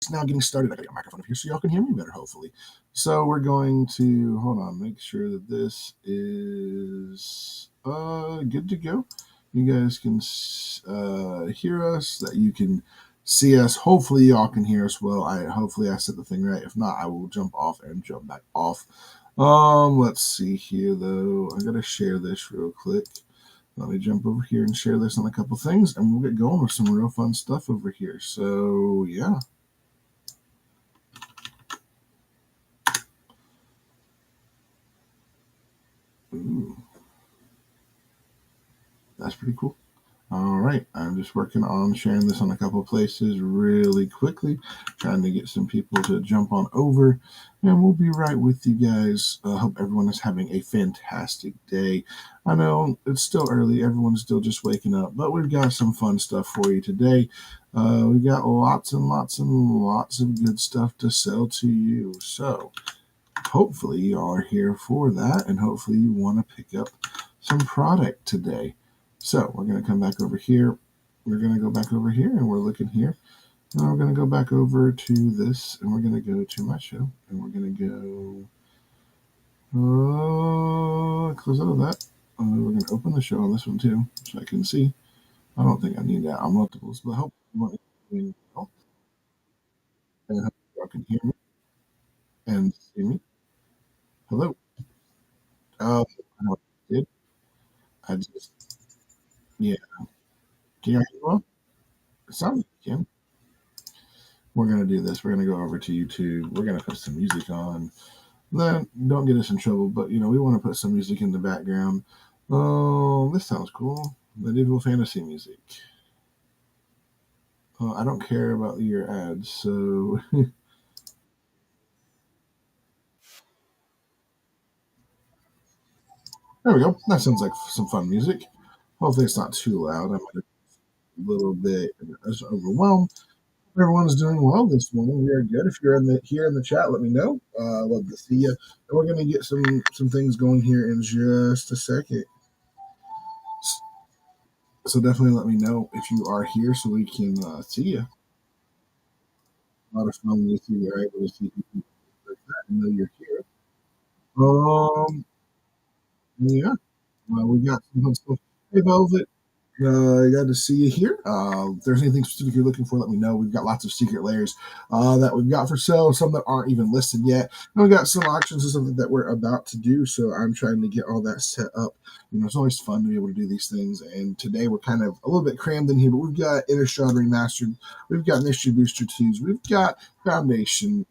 Now getting started. I got a microphone up here so y'all can hear me better, hopefully. So we're going to hold on, make sure that this is good to go. You guys can hear us, that you can see us. Hopefully y'all can hear us well. I said the thing right. If not, I will jump off and jump back off. Let's see here though. I gotta share this real quick. Let me jump over here and share this on a couple things, and we'll get going with some real fun stuff over here. So yeah. Ooh, that's pretty cool. All right, I'm just working on sharing this on a couple places really quickly, trying to get some people to jump on over, and we'll be right with you guys. Hope everyone is having a fantastic day. I know it's still early, everyone's still just waking up, but we've got some fun stuff for you today. We got lots and lots and lots of good stuff to sell to you. So hopefully you are here for that, and hopefully you want to pick up some product today. So we're going to come back over here. We're going to go back over here, and we're looking here. And we're going to go back over to this, and we're going to go to my show, and we're going to go close out of that. We're going to open the show on this one too, so I can see. I don't think I need that on multiples, but I hope you want to well, and hope you all can hear me and see me. Hello. I know what I did. I just, yeah. Can you hear me well? It sounds like you can. We're going to do this. We're going to go over to YouTube. We're going to put some music on. Then don't get us in trouble, but we want to put some music in the background. Oh, this sounds cool. Medieval fantasy music. I don't care about your ads, so there we go. That sounds like some fun music. Hopefully, it's not too loud. I'm a little bit overwhelmed. Everyone's doing well this morning. We are good. If you're here in the chat, let me know. Love to see you. And we're gonna get some things going here in just a second. So definitely let me know if you are here so we can see you. A lot of fun with you. We're able to see people like that and know you're here. Yeah. We got some fun stuff. Hey, Velvet. Glad to see you here. If there's anything specific you're looking for, let me know. We've got lots of secret layers that we've got for sale, some that aren't even listed yet. And we got some auctions and something that we're about to do. So I'm trying to get all that set up. It's always fun to be able to do these things. And today we're kind of a little bit crammed in here, but we've got Innistrad Remastered, we've got Mystery Booster 2s, we've got Foundation,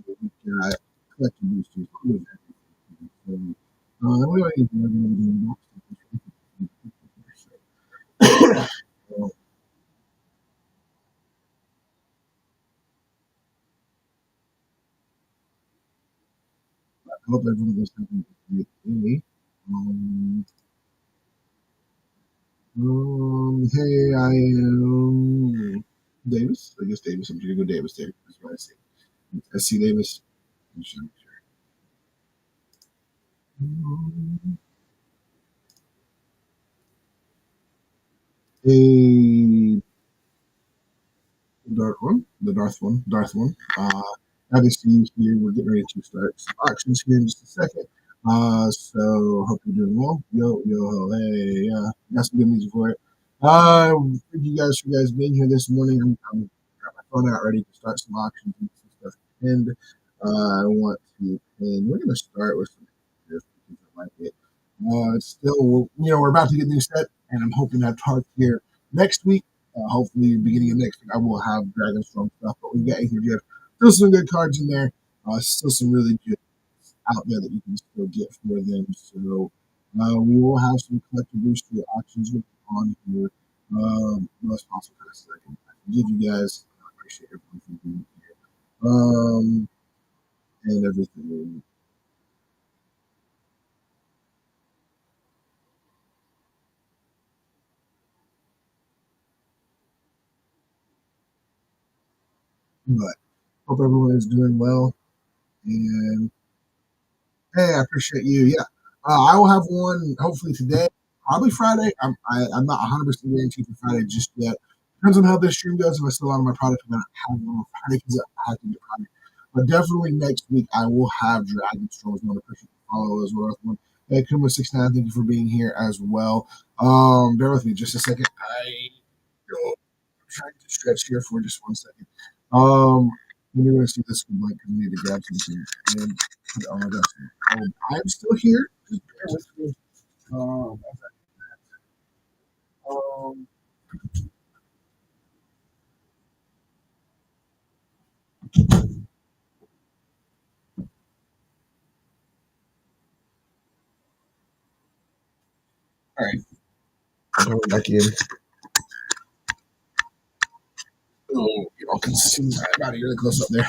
we've got Collector Boosters. We already do so, I hope everyone is having a great day. Um, hey, I am Davis. I guess Davis. I'm going to go Davis there. That's what I see. SC Davis. Sure. A Darth one. Obviously, here we're getting ready to start some auctions here in just a second. So hope you're doing well. Yo, hey, got some good music for it. Thank you guys being here this morning. I'm got my phone out ready to start some auctions and some stuff pinned. I want to pin. We're gonna start with some because I like it. It's still, we're about to get new set, and I'm hoping to have talk here next week. Hopefully, beginning of next week, I will have Dragonstone stuff. But we've got Aetherdrift. Still some good cards in there. Still some really good out there that you can still get for them. So we will have some collector booster auctions on here. Most possible kind of stuff I can give you guys. I appreciate everyone for being here. And everything. But hope everyone is doing well. And hey, I appreciate you. Yeah, I will have one hopefully today, probably Friday. I'm not 100% guaranteed for Friday just yet. Depends on how this stream goes. If I still on my product, I'm gonna have one Friday because I have to get product. But definitely next week I will have Dragon Storm as one to follow as well. Hey, Kuma69, thank you for being here as well. Bear with me just a second. I'm trying to stretch here for just 1 second. When you're going to see this blank, because I need to grab something and put it on my desk. I'm still here. Just bear with me. Um, all right. Coming back in. Oh, you all can see my body really close up there.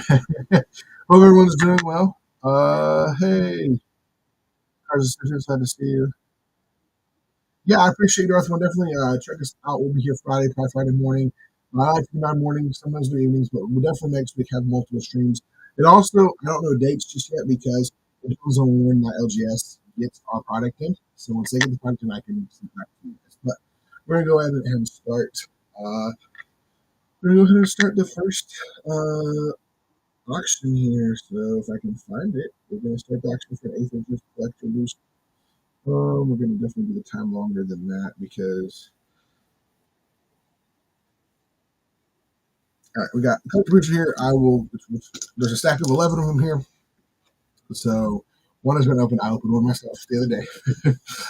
Hope everyone's doing well. Hey, how's it? Sad to see you. Yeah, I appreciate you, Arthur. Definitely check us out. We'll be here Friday, probably Friday morning. I like to do 9 mornings, sometimes do evenings, but we'll definitely next week have multiple streams. And also, I don't know dates just yet because it depends on when my LGS gets our product in. So once they get the product in, I can send it back to you guys. But we're gonna go ahead and start. We're gonna go ahead and start the first auction here. So if I can find it, we're gonna start the auction for Aetherdrift Collector Boost. We're gonna definitely do the time longer than that because. All right, we got Collector Booster here. There's a stack of 11 of them here. So one has been opened. I opened one myself the other day.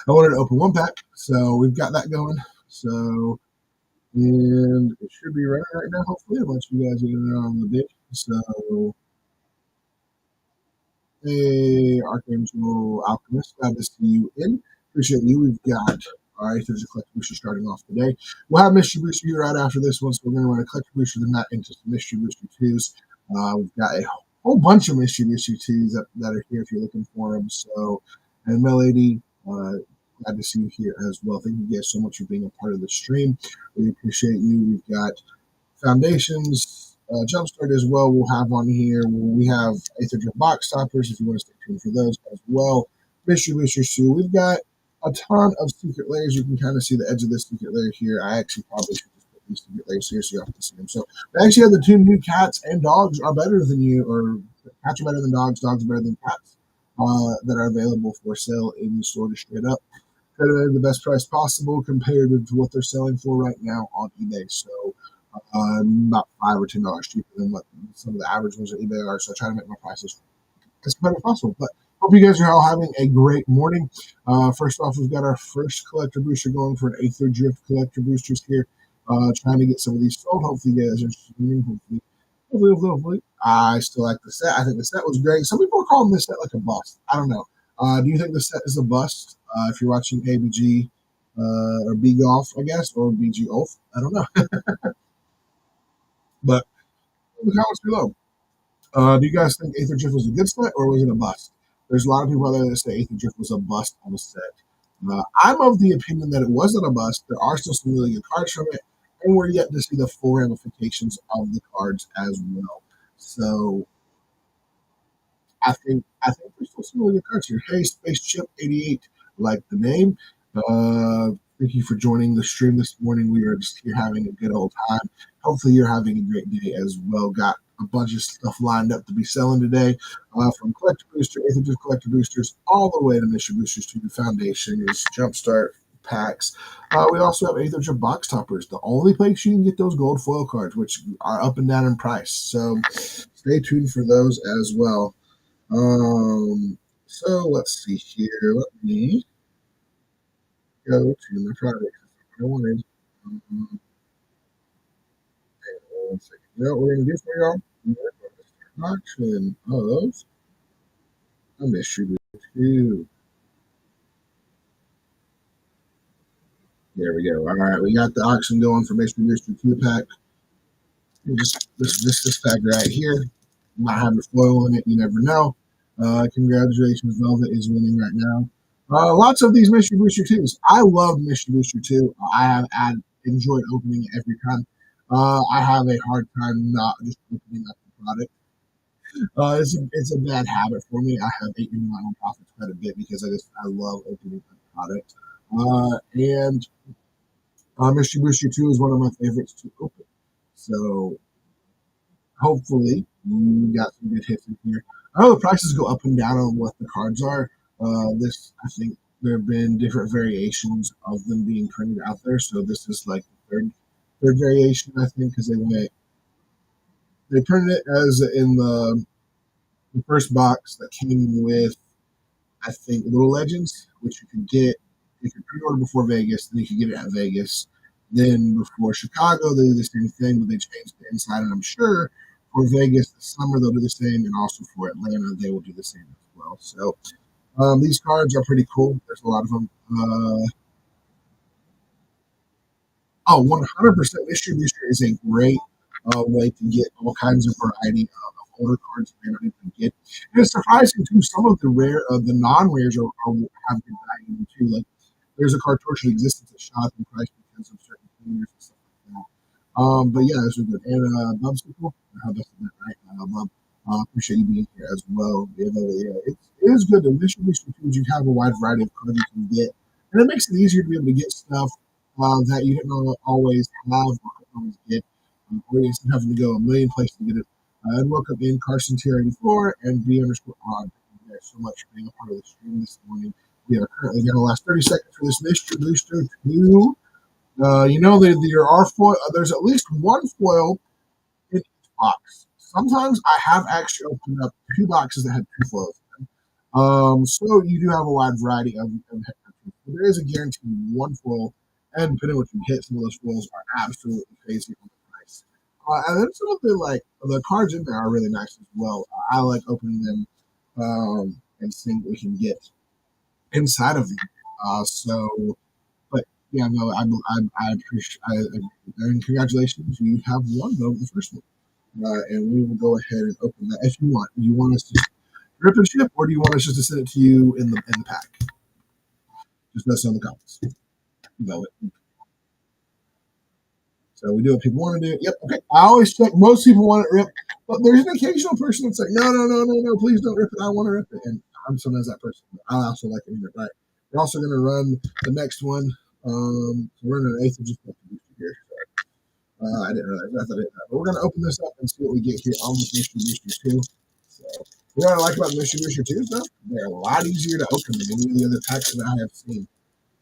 I wanted to open one pack, so we've got that going. So, and it should be running right now, hopefully, unless you guys are getting on the bid. So, hey, Archangel Alchemist, glad to see you in. Appreciate you. We've got, all right, there's a Collector Booster starting off today. We'll have Mystery Booster here right after this one, so we're going to run a Collector Booster, then that into some Mystery Booster 2s. We've got a whole bunch of Mystery Booster 2s that are here if you're looking for them. So, and Melody, glad to see you here as well. Thank you guys so much for being a part of the stream. We appreciate you. We've got Foundations, Jumpstart as well. We'll have on here. We have Aetherdrift box toppers if you want to stay tuned for those as well. Mystery Boosters too. We've got a ton of secret layers. You can kind of see the edge of this secret layer here. I actually probably should just put these secret layers here so you have to see them. So we actually have the two new cats and dogs are better than you, or cats are better than dogs are better than cats that are available for sale in the store just straight up. Try to the best price possible compared to what they're selling for right now on eBay. So about $5 or $10 cheaper than what some of the average ones on eBay are. So I try to make my prices as competitive as possible. But hope you guys are all having a great morning. First off, we've got our first collector booster going for an Aetherdrift collector boosters here. Trying to get some of these sold. Hopefully you guys are streaming. Hopefully. I still like the set. I think the set was great. Some people are calling this set like a bust. I don't know. Do you think the set is a bust? If you're watching ABG or B Golf, I guess, or BG Ulf, I don't know. But in the comments below, do you guys think Aetherdrift was a good set or was it a bust? There's a lot of people out there that say Aetherdrift was a bust on the set. I'm of the opinion that it wasn't a bust. There are still some really good cards from it, and we're yet to see the full ramifications of the cards as well. So I think there's still some really good cards here. Hey, Space Chip 88, like the name. Thank you for joining the stream this morning. We are just here having a good old time. Hopefully, you're having a great day as well. Got a bunch of stuff lined up to be selling today, from collector booster, Aetherdrift collector boosters, all the way to Mystery Boosters to the Foundations, Jumpstart packs. We also have Aetherdrift box toppers, the only place you can get those gold foil cards, which are up and down in price. So stay tuned for those as well. So let's see here. Let me go to my project. I wanted. Um, hang on 1 second. You know what we're gonna do for y'all? We're gonna start auction of a mystery booster 2. There we go. All right, we got the auction going for mystery booster 2 pack. Just this pack right here. Might have a foil in it. You never know. Congratulations, Velvet is winning right now. Lots of these Mystery Booster 2s. I love Mystery Booster 2. I have enjoyed opening it every time. I have a hard time not just opening up the product. It's a bad habit for me. I have eaten my own profits quite a bit because I love opening up the product. And Mystery Booster 2 is one of my favorites to open. So hopefully you got some good hits in here. I know the prices go up and down on what the cards are. This I think there have been different variations of them being printed out there. So this is like the third variation I think because they printed it as in the first box that came with I think Little Legends, which you could pre-order before Vegas, then you could get it at Vegas. Then before Chicago, they do the same thing, but they changed the inside, and I'm sure for Vegas this summer they'll do the same, and also for Atlanta they will do the same as well. So these cards are pretty cool. There's a lot of them. 100% mystery booster is a great way to get all kinds of variety of older cards you may not even get. And it's surprising too. Some of the non-rares have good value too. Like there's a card Torch of Existence that's shot in price because of certain cleaners and stuff like that. But yeah, this was good. And Bub's cool. How best of that, right? Bub, appreciate you being here as well. It is good. The mystery booster too. You have a wide variety of cards you can get, and it makes it easier to be able to get stuff that you didn't always have or always get, or you instead of having to go a million places to get it. And welcome in Carson T84 and B underscore odd. Thank you guys so much for being a part of the stream this morning. We are currently going to last 30 seconds for this mystery booster. You know that there are foil. There's at least one foil in each box. Sometimes I have actually opened up two boxes that had two foils in them. So you do have a wide variety of there is a guaranteed one foil, and depending on what you hit, some of those foils are absolutely crazy on the price. And then some of the cards in there are really nice as well. I like opening them and seeing what we can get inside of them. But yeah, no, I appreciate. And congratulations, you have won though the first one. And we will go ahead and open that if you want. Do you want us to rip and ship, or do you want us just to send it to you in the pack? Just let us know in the comments. No. So we do what people want to do. Yep. Okay. I always check. Most people want it ripped, but there's an occasional person that's like, no, please don't rip it. I want to rip it, and I'm sometimes that person. I also like it right. We're also going to run the next one. We're running an Aetherdrift here. I didn't realize that. But we're going to open this up and see what we get here on the Mystery Booster 2. So, what I like about Mystery Booster 2 is, though, they're a lot easier to open than any of the other packs that I have seen.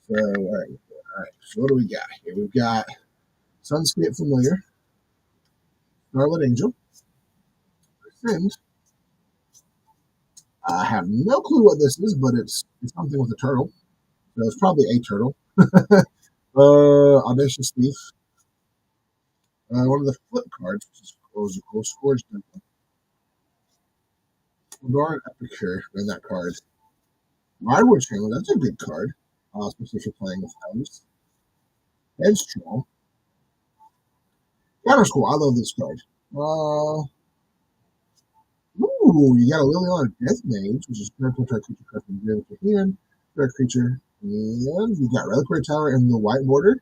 So, all right. So, what do we got here? We've got Sunscape Familiar, Scarlet Angel, Send. I have no clue what this is, but it's something with a turtle. So, it's probably a turtle. Audacious Thief. One of the flip cards, which is cool. Scourge Temple. Darn Epicure in that card. Hardwood Channel, that's a good card, especially if you're playing with elves. Headstrong. Counter School, I love this card. You got a Liliana Death Mage, which is current contract creature card from your with your hand. Direct creature. And you got Reliquary Tower and the white border.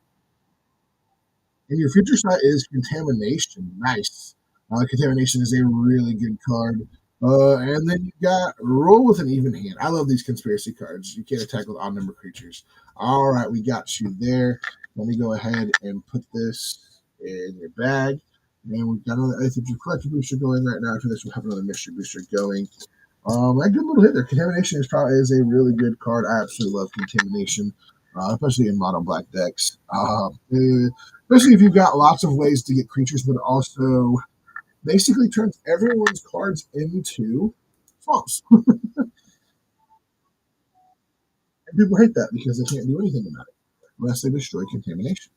And your future sight is Contamination. Nice. Contamination is a really good card. And then you got Roll with an Even Hand. I love these conspiracy cards. You can't attack with odd number creatures. All right, we got you there. Let me go ahead and put this in your bag. And we've got another Aetherdrift Collector Booster going right now. After this, we'll have another Mystery Booster going. A good little hit there. Contamination is a really good card. I absolutely love Contamination, especially in mono black decks. Especially if you've got lots of ways to get creatures, but also basically turns everyone's cards into swamps. And people hate that because they can't do anything about it unless they destroy Contamination.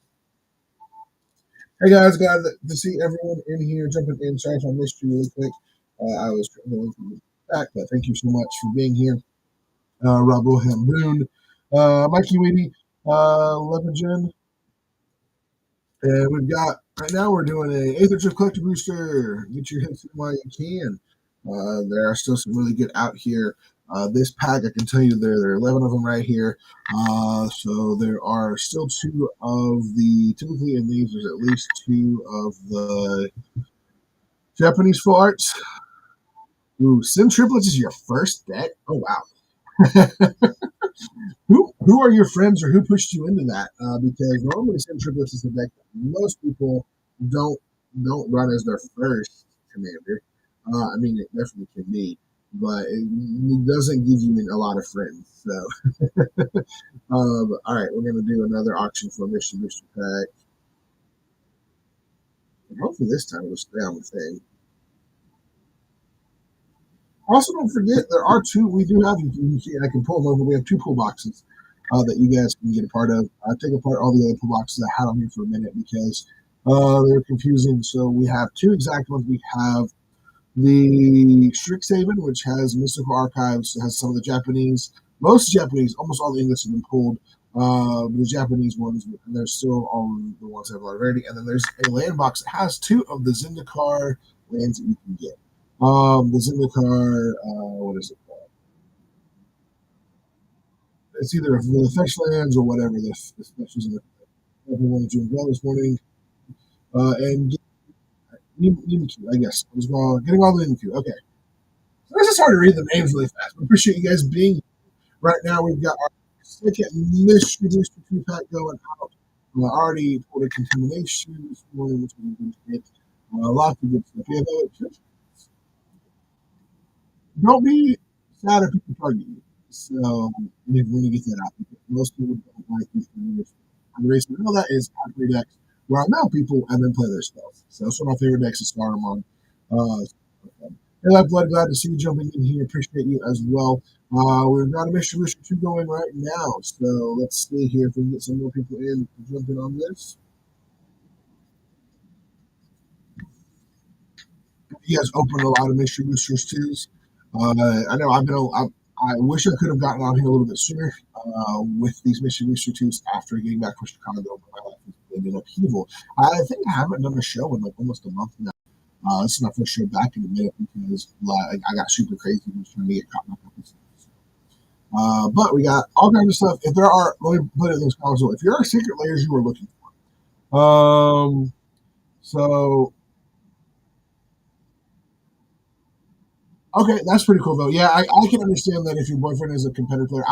Hey guys, glad to see everyone in here jumping in. Sorry if I missed you really quick. I was going back, but thank you so much for being here. Rob Wilhelm Boone, Mikey Weedy, Levagen. And we've got, right now we're doing a Aetherdrift Collector Booster. Get your hits in while you can. There are still some really good out here. This pack, I can tell you there are 11 of them right here. So there are still two of typically in these, there's at least two of the Japanese full arts. Ooh, Sim Triplets is your first deck? Oh, wow. Who are your friends or who pushed you into that? Because normally Sim Triplets is a deck that most people don't don't run as their first commander. I mean, it definitely can be, but it doesn't give you a lot of friends. So, all right, we're gonna do another auction for Mr. Pack. And hopefully this time it'll stay on the thing. Also, don't forget there are two. We do have. You can see, I can pull them over. We have two pull boxes that you guys can get a part of. I take apart all the other pull boxes I had on here for a minute because they're confusing. So we have two exact ones. We have the Strixhaven, which has Mystical Archives, has some of the Japanese, most Japanese, almost all the English have been pulled. But the Japanese ones, they're still all the ones that have a lot of rarity. And then there's a land box that has two of the Zendikar lands that you can get. The Zendikar, what is it called? It's either the fetch lands or whatever the specials in the everyone doing well this morning. And I guess. I was getting all the Nimikyu. Okay. So this is hard to read the names really fast. We appreciate you guys being here. Right now. We've got our second mystery booster 2-pack going out. Already pulled a contamination this morning, which we're going to get. Lots of good stuff. Yeah, don't be sad if people target you. So when you get that out, because most people don't like these things. And the reason I know that is I play decks where I know people and then play their stuff. So that's one of my favorite decks to start them on. Hey, Blood, glad to see you jumping in here. Appreciate you as well. We've got a Mystery Booster 2 going right now. So let's see here if we can get some more people in to jump in on this. You guys opened a lot of Mystery Boosters 2s. I know I wish I could have gotten on here a little bit sooner with these Mystery Booster 2s after getting back from Chicago. But my life has been in upheaval. I think I haven't done a show in like almost a month now. This is my first show back in a minute because I got super crazy and was trying to get caught up with stuff. But we got all kinds of stuff. If there are, let me put it in those comments. If there are secret layers you are looking for, so okay, that's pretty cool though. Yeah, I can understand that if your boyfriend is a competitive player.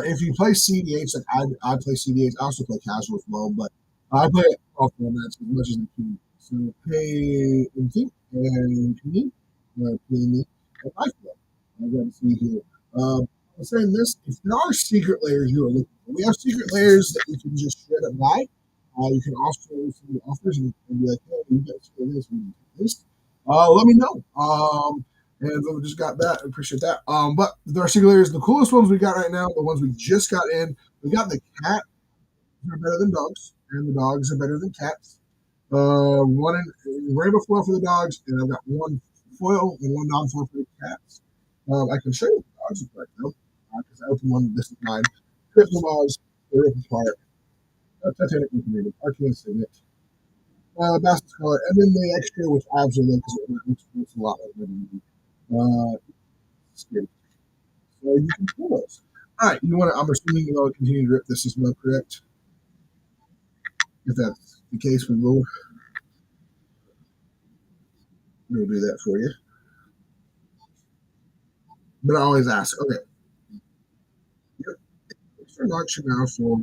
If you play CDH, like I play CDH. I also play casual as well, but I play all formats as much as I can. So pay and think and me, pay me, and I feel. I got to see here. I'm saying this: if there are secret layers you are looking for, we have secret layers that you can just straight up buy. You can also send offers and be like, "Hey, you guys for this, we need this." Let me know. And we just got that. I appreciate that. But there are single layers. The coolest ones we got right now, the ones we just got in, we got the cat are better than dogs, and the dogs are better than cats. One in rainbow foil for the dogs, and I've got one foil and one non-foil for the cats. I can show you what the dogs look like though, because I opened one. This is mine. Crystal balls, they rip apart. Titanic Incubator, Arcane Signet, Basket Color, and then the extra, which I absolutely love because it looks a lot like movie. Skin. So you can pull those. All right, you want to? I'm assuming you want to continue to rip this as well, correct? If that's the case, we'll do that for you. But I always ask, okay, yep, what's your auction now for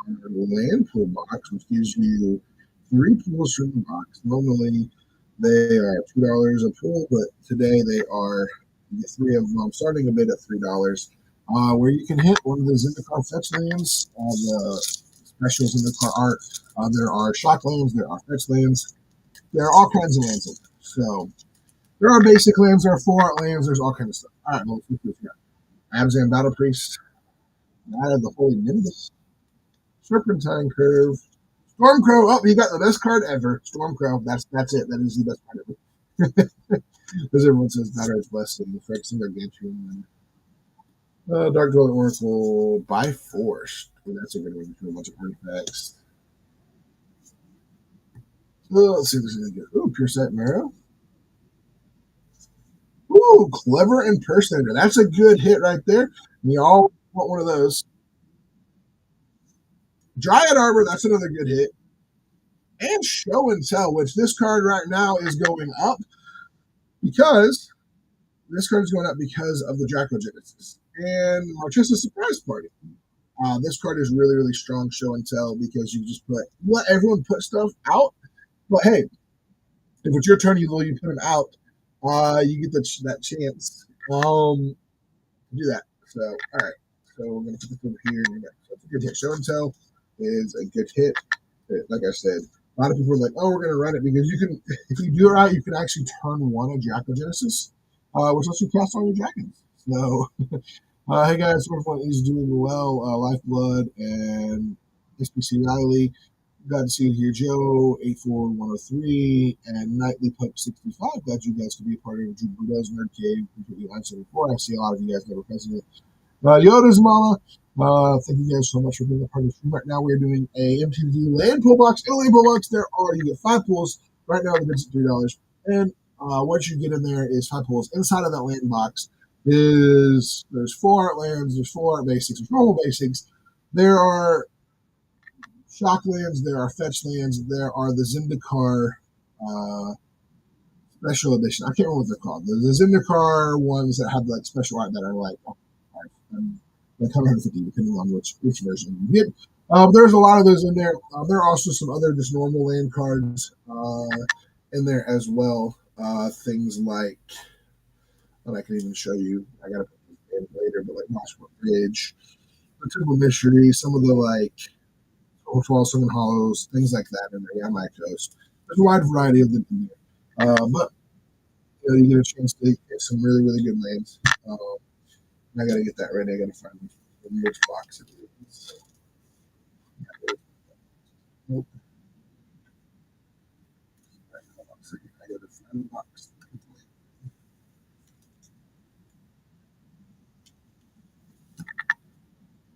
our land pool box, which gives you 3 pools from the box. Normally they are $2 a pool, but today they are the 3 of them starting a bid at $3. Where you can hit one of the Zendikar fetch lands, the specials Zendikar art. There are shock lands, there are fetch lands, there are all kinds of lands in there. So there are basic lands, there are full art lands, there's all kinds of stuff. All right, well, let's see what we got. Abzan Battle Priest, Knight of the Holy Nimbus, Serpentine Curve, Stormcrow. Oh, you got the best card ever. Stormcrow. That's it. That is the best card ever. As everyone says, Matter is blessing. The Phyrexian Gargantuan. Dark Dwelling Oracle by Force. Ooh, that's a good one to a bunch of artifacts. Let's see if this is good. Ooh, Pure Set Marrow. Ooh, Clever Impersonator. That's a good hit right there. You all want one of those. Dryad Arbor. That's another good hit. And Show and Tell, which this card right now is going up because this card is going up because of the Dracogenesis and Marchesa's Surprise Party. This card is really strong Show and Tell because you just let everyone put stuff out. But hey, If it's your turn, you put them out. You get that chance to do that. So, all right. So we're gonna put this over here. So it's a good hit. Show and tell is a good hit. Like I said, a lot of people are like, "Oh, we're gonna run it," because you can. If you do it right, you can actually turn one of Genesis, which lets you cast all your dragons. So, hey guys, everyone is doing well. Lifeblood and SPC Riley. Glad to see you here, Joe, 84103, and Nightly Pup 65. Glad you guys could be a part of Drew Brudo's Nerd Cave, completely 974. I see a lot of you guys never present. Yoda's Mama, thank you guys so much for being a part of the stream. Right now, we're doing a MTV land pool box. In a land pool box, you get 5 pools. Right now, the bid's at $3. And what you get in there is 5 pools. Inside of that land box there's 4 art lands, there's 4 art basics, there's normal basics. There are shock lands, there are fetch lands, there are the Zendikar special edition. I can't remember what they're called. The Zendikar ones that have like special art that are like like 150 depending on which version you get. There's a lot of those in there. There are also some other just normal land cards in there as well. Things like, and I can even show you. I gotta put this in later, but like Mosswood Bridge, the Temple Mystery, some of the like Overfall, Summon Hollows, things like that in there. Yeah, my coast. There's a wide variety of them in there. But you get a chance to get some really, really good lands. I gotta get that ready. I gotta find which box it is. Nope. I gotta find the box.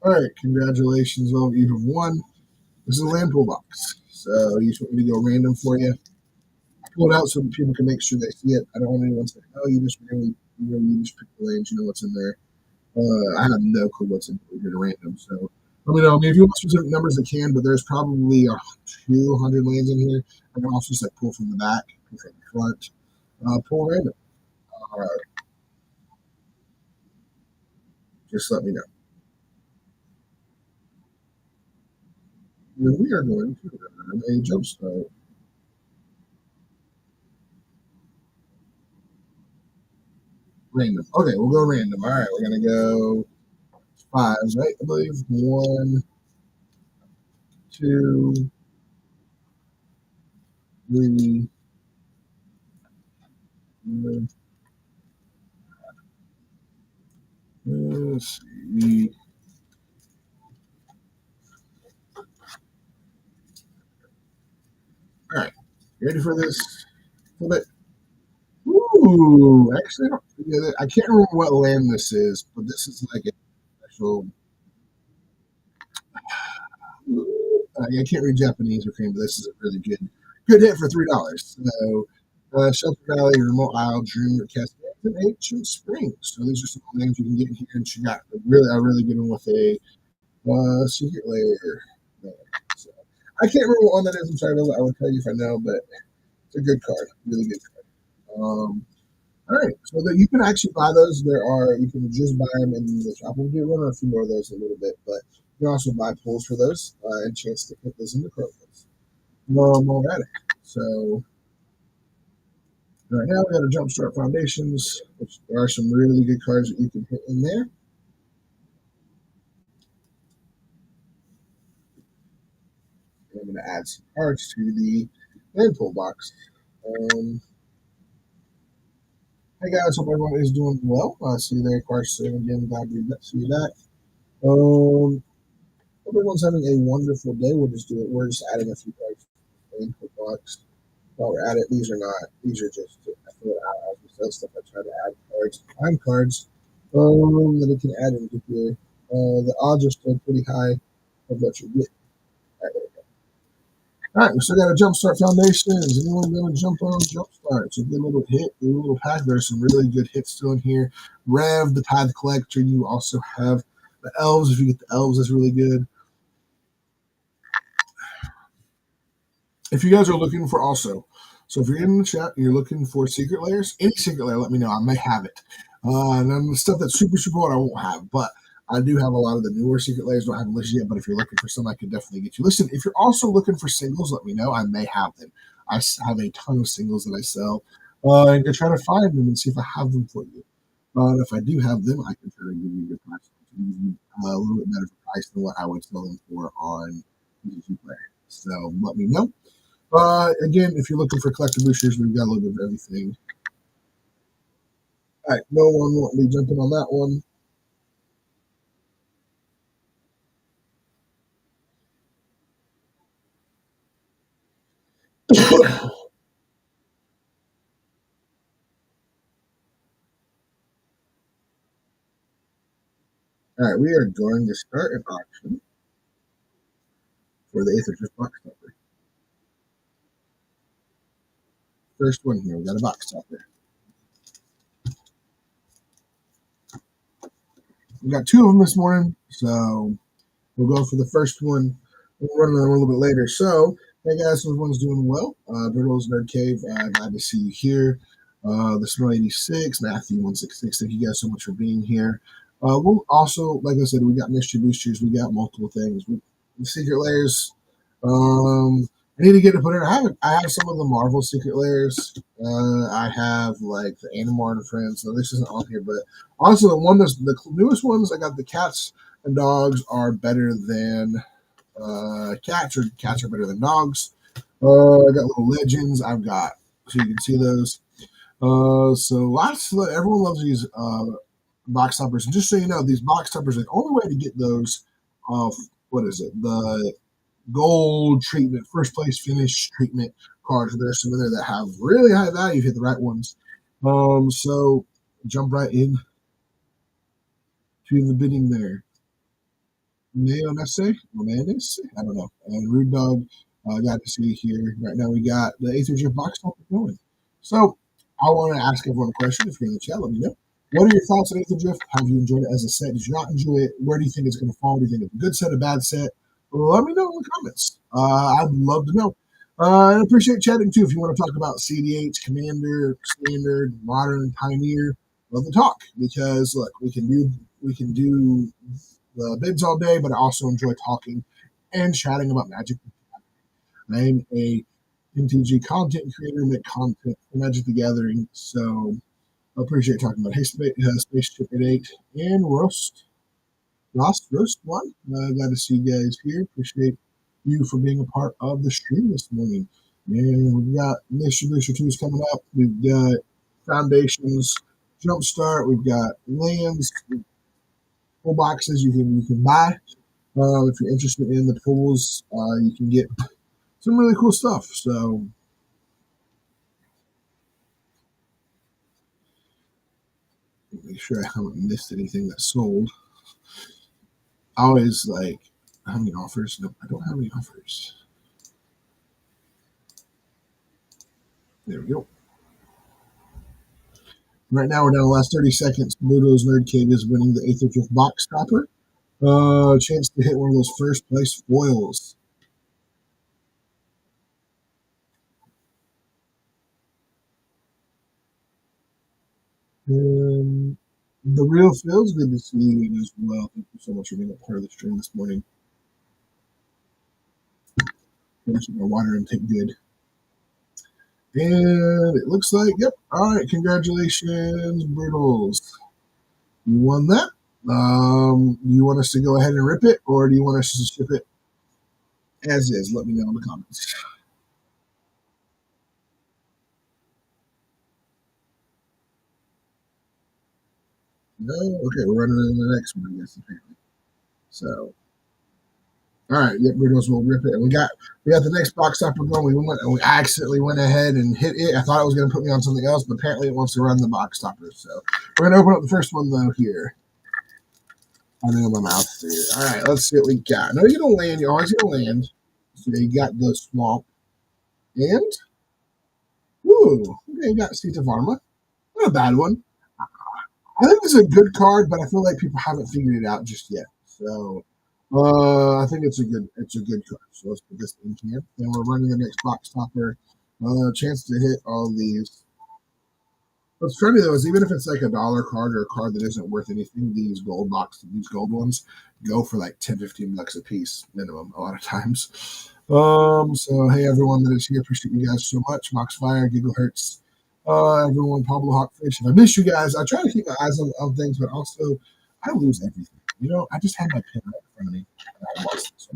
All right, congratulations, all you have won. This is a land pool box, so you just want me to go random for you. I pull it out so that people can make sure they see it. I don't want anyone saying, "Oh, you just pick the lands. You know what's in there." I have no clue what's in here to random. So let me know. I mean, if you want specific numbers, I can, but there's probably 200 lands in here. I can also just like pull from the back, pull from the front, pull random. Just let me know. We are going to run a Jumpstart. Random. Okay, we'll go random. All right, we're going to go 5s, right? I believe 1, 2, 3, 4. Let's see. All right, ready for this? A little bit. Ooh, actually, I can't remember what land this is, but this is like a special. I can't read Japanese or Korean, but this is a really good hit for $3. So, Shelter Valley, Remote Isle, Dream, Cascades, and Ancient Springs. So these are some names you can get in here, and she got a really good one with a Secret Lair. So, I can't remember what one that is. I'm sorry, I would tell you if I know, but it's a good card, really good card. All right, so that you can actually buy those. You can just buy them in the shop. We'll do one or a few more of those in a little bit, but you can also buy pulls for those and chance to put those in the programs. Alright, so right now we got a Jumpstart Foundations, which there are some really good cards that you can hit in there. And I'm going to add some cards to the land pool box. Hey guys, hope everyone is doing well. See you there, Carson. Again, glad to see you back. Hope everyone's having a wonderful day. We're just adding a few cards to the land pool box. While we're at it, these are just I throw it out as we sell stuff. I try to add cards, time cards that it can add into here. The odds are still pretty high of what you get. All right, we still got a Jumpstart Foundations. Anyone going to jump on Jumpstart? It's a good little hit, good little pack. There's some really good hits still in here. Rev, the Tithe Collector. You also have the Elves. If you get the Elves, that's really good. If you guys are looking for also, so if you're in the chat and you're looking for secret layers, any secret layer, let me know. I may have it. And then the stuff that's super old, I won't have, but I do have a lot of the newer secret layers. Don't have them listed yet, but if you're looking for some, I could definitely get you listed. If you're also looking for singles, let me know. I may have them. have a ton of singles that I sell, and to try to find them and see if I have them for you. And if I do have them, I can try to give you a good price, a little bit better price than what I would sell them for on PTG Player. So let me know. Again, if you're looking for collector boosters, we've got a little bit of everything. All right, no one won't be jumping on that one. All right, we are going to start an auction for the Aetherdrift box topper. First one here, we got a box topper. We got two of them this morning, so we'll go for the first one. We'll run another one a little bit later. So, hey guys, everyone's doing well. Brittles Nerd Cave, glad to see you here. The Snow 86, Matthew 166. Thank you guys so much for being here. We'll also, like I said, we got mystery boosters. We got multiple things. The secret layers. I need to get to put in. I have some of the Marvel secret layers. I have like the Animal and Friends. So this isn't on here, but also the newest ones. I got the cats and dogs are better than cats, or cats are better than dogs. I got little legends. I've got, so you can see those. Everyone loves these box toppers. And just so you know, these box toppers, the only way to get those, what is it? The gold treatment, first place finish treatment cards. There's some in there that have really high value. Hit the right ones. So jump right in to the bidding there. Mayonnaise, I don't know. And Rude Dog, got to see here. Right now we got the Aetherdrift box top going. So I want to ask everyone a question. If you're in the chat, let me know. What are your thoughts on Aetherdrift? Have you enjoyed it as a set? Did you not enjoy it? Where do you think it's going to fall? Do you think it's a good set, a bad set? Let me know in the comments. I'd love to know. I appreciate chatting too. If you want to talk about CDH, Commander, Standard, Modern, Pioneer, love to talk, because look, we can do the bids all day, but I also enjoy talking and chatting about Magic. I'm a MTG content creator, make content for Magic the Gathering, so I appreciate talking about Spaceship at 8 and Roast 1. Glad to see you guys here. Appreciate you for being a part of the stream this morning. And we've got Mystery Booster 2s coming up. We've got Foundations, Jumpstart. We've got lands, full boxes you can buy. If you're interested in the pools, you can get some really cool stuff. So make sure I haven't missed anything that's sold. I always like, how many offers? No, I don't have any offers. There we go. Right now we're down the last 30 seconds. Ludo's Nerd Cave is winning the Aetherdrift box topper. Chance to hit one of those first place foils. The real feels good to see you as well. Thank you so much for being a part of the stream this morning. Finishing my water intake good. And it looks like, yep. All right, congratulations, Brittles. You won that. Do you want us to go ahead and rip it, or do you want us to ship it as is? Let me know in the comments. No? Okay, we're running into the next one, I guess, apparently. So, all right, yep, Brittles will rip it. And we got the next box topper going. We accidentally went ahead and hit it. I thought it was going to put me on something else, but apparently it wants to run the box topper. So we're going to open up the first one, though, here. I know my mouth here. All right, let's see what we got. No, you don't land. You always going to land. So you got the swamp. And, ooh, okay, you got Seat of Arma. Not a bad one. I think it's a good card, but I feel like people haven't figured it out just yet. So I think it's a good card. So let's put this in here. Then we're running the next box topper. Chance to hit all these. What's funny though is even if it's like a dollar card or a card that isn't worth anything, these gold ones go for like $10-15 a piece minimum a lot of times. So hey everyone that is here, appreciate you guys so much. Moxfire, Gigahertz, everyone, Pablo Hawkfish. If I miss you guys, I try to keep my eyes on things, but also I lose everything. I just had my pen right in front of me. I lost it. So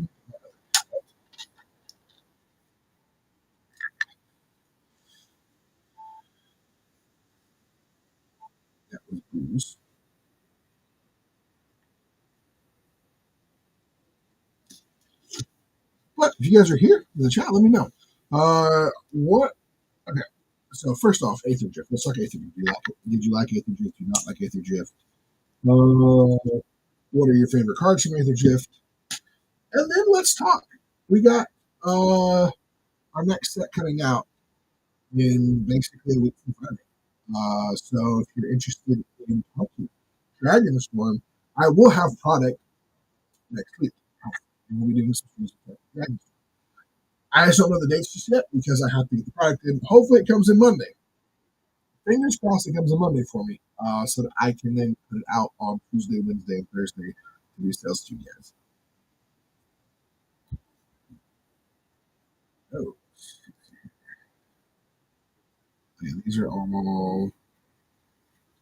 that was booze. But if you guys are here in the chat, let me know. What? Okay. So first off, Aetherdrift. Let's talk Aetherdrift. Do you like it? Did you like Aetherdrift? Do you not like Aetherdrift? What are your favorite cards from Aetherdrift? And then let's talk. We got our next set coming out in basically a week from Friday. So if you're interested in talking Dragon Storm, I will have product next week. And we'll be doing some things with Dragon Storm. I just don't know the dates just yet because I have to get the product in. Hopefully it comes in Monday. Fingers crossed it comes in Monday for me, so that I can then put it out on Tuesday, Wednesday, and Thursday to do sales to you guys. Oh, yeah, these are all.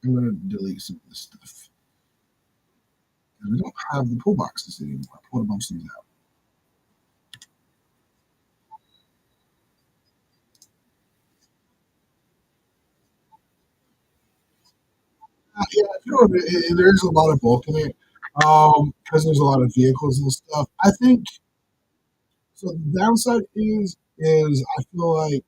I'm going to delete some of this stuff. We don't have the pull boxes anymore. I pulled a bunch of these out. Yeah, there is a lot of bulk in it because there's a lot of vehicles and stuff. I think so. The downside is I feel like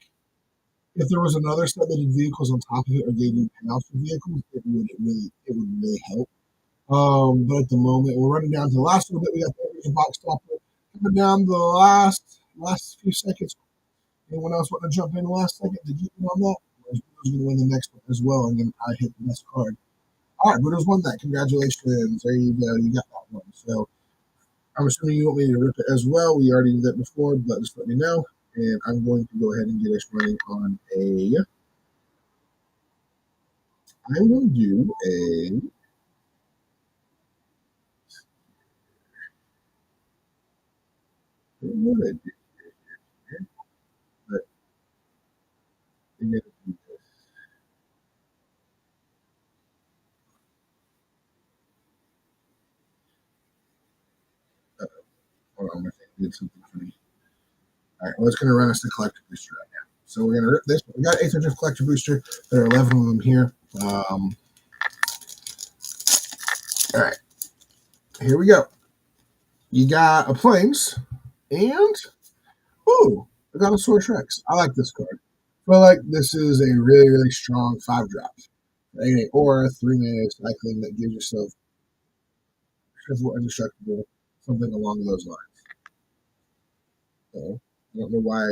if there was another set that did vehicles on top of it or gave you payouts for vehicles, it would really help. But at the moment, we're running down to the last little bit. We got the box stopper coming down the last few seconds. Anyone else want to jump in the last second to get in on that? Who's going to win the next one as well? And then I hit the next card. All right, Buddha's won that. Congratulations. There you go. You got that one. So I'm assuming you want me to rip it as well. We already did that before, but just let me know. And I'm going to go ahead and get us running on a. I'm going to do a. What did I do here? But I'm going to do this. Hold on, I think I did something funny. All right, well, it's going to run us the collector booster right now. So we're going to rip this. We got Aetherdrift collector booster. There are 11 of them here. All right, here we go. You got a planes and ooh, I got a Source Rex. I like this card. I feel like this is a really strong 5-drop. A aura, 3 mana cycling that gives yourself triple indestructible, something along those lines. So I don't know why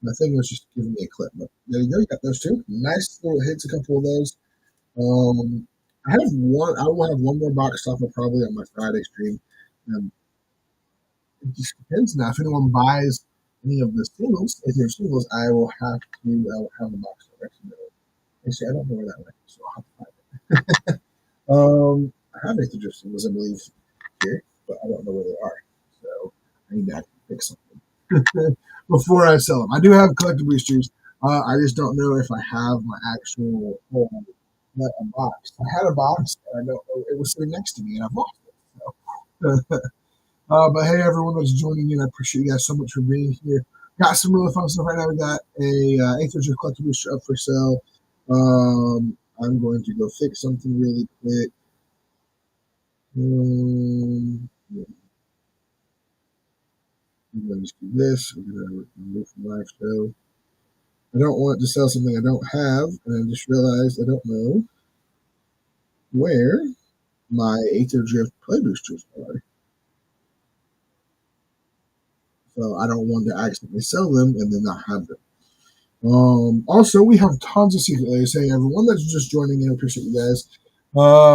my thing was just giving me a clip, but there you go. You got those two. Nice little hits, a couple of those. I have one. I will have one more box stopper probably on my Friday stream. It just depends now. If anyone buys any of the singles, if they're singles, I will have a box stopper. Actually, I don't know where that went, so I'll have to find it. I have Aetherdrift singles, I believe, here, but I don't know where they are. So I need to pick something before I sell them. I do have collector boosters. I just don't know if I have my actual a box. I had a box, and I don't know. It was sitting next to me, and I've lost it. So. But hey, everyone that's joining in, I appreciate you guys so much for being here. Got some really fun stuff right now. We got a Aetherdrift collector booster up for sale. I'm going to go fix something really quick. Yeah. I'm going to just do this. I'm going to remove from live show. I don't want to sell something I don't have, and I just realized I don't know where my Aetherdrift play boosters are. So I don't want to accidentally sell them and then not have them. Also, we have tons of secret layers. Hey, everyone that's just joining in, I appreciate you guys.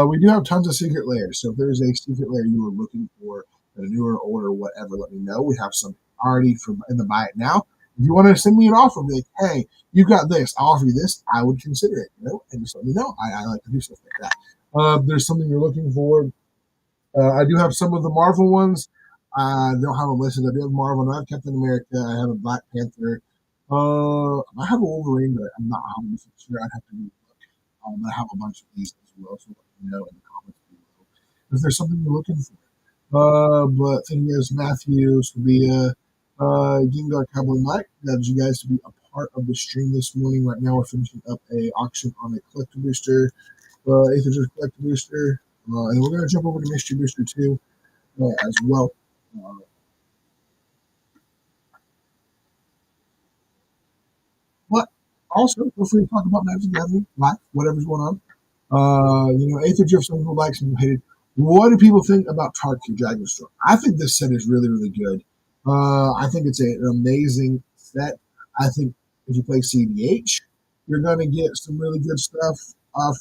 We do have tons of secret layers. So if there's a secret layer you are looking for, a newer, older, whatever, let me know. We have some already in the buy it now. If you want to send me an offer, be like, hey, you got this, I'll offer you this, I would consider it, and just let me know. I like to do stuff like that. There's something you're looking for. I do have some of the Marvel ones. I don't have a listed. I do have Marvel. I have Captain America. I have a Black Panther. I have a Wolverine, but I'm not 100% sure. I'd have to look. But I have a bunch of these as well, so let me know in the comments below if there's something you're looking for. But thank you guys, Matthew, Sabia, Gengar, Cowboy Mike. Glad you guys to be a part of the stream this morning. Right now, we're finishing up a auction on a collector booster, Aetherdrift collector booster, and we're going to jump over to mystery booster too as well. Uh, but also, feel free to talk about Magic Gathering, life, whatever's going on. Aetherdrift, some people like, some people hate it. What do people think about Tarku Dragonstorm? I think this set is really, really good. I think it's an amazing set. I think if you play CDH, you're going to get some really good stuff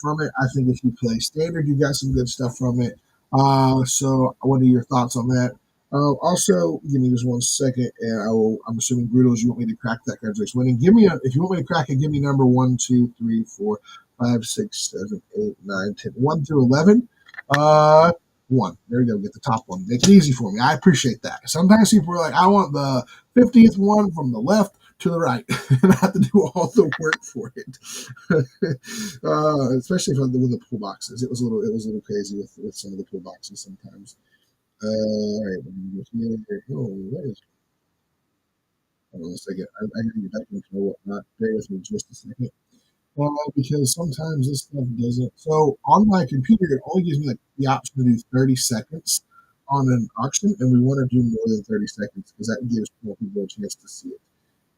from it. I think if you play Standard, you got some good stuff from it. So, what are your thoughts on that? Also, give me just 1 second, and I'm assuming Brutos, you want me to crack that card's winning. If you want me to crack it, give me number 1, 2, 3, 4, 5, 6, 7, 8, 9, 10, 1 through 11. 1. There we go. Get the top one. Make it easy for me. I appreciate that. Sometimes people are like, I want the 50th one from the left to the right, and I have to do all the work for it. Especially with the pool boxes. It was a little crazy with some of the pool boxes sometimes. All right. Oh, what is? Hold on a second. I gotta get back into whatnot. Bear with me just a second. Because sometimes this stuff doesn't. So on my computer, it only gives me like the option to do 30 seconds on an auction, and we want to do more than 30 seconds because that gives more people a chance to see it.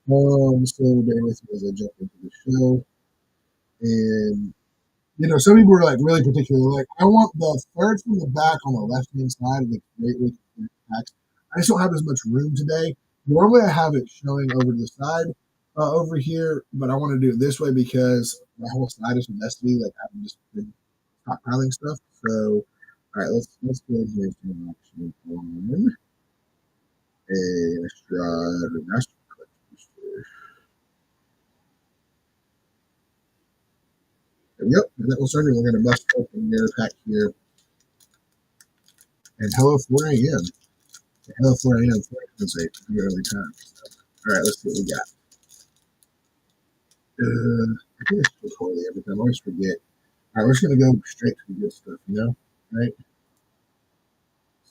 So bear with me as I jump into the show. And some people are like really particular. Like, I want the third from the back on the left hand side of the great way to packs. I just don't have as much room today. Normally, I have it showing over to the side over here, but I want to do it this way because my whole side is messed to me. Like, I've just been stockpiling stuff. So, all right, let's go here to an auction on a Stride Master Collector. Yep, and that was starting. We're going to bust open their pack here. And hello, 4 a.m. Hello, 4 a.m. 4 is a pretty early time. So, all right, let's see what we got. I think it's so poorly every time. I always forget. All right, we're just going to go straight to the good stuff, right?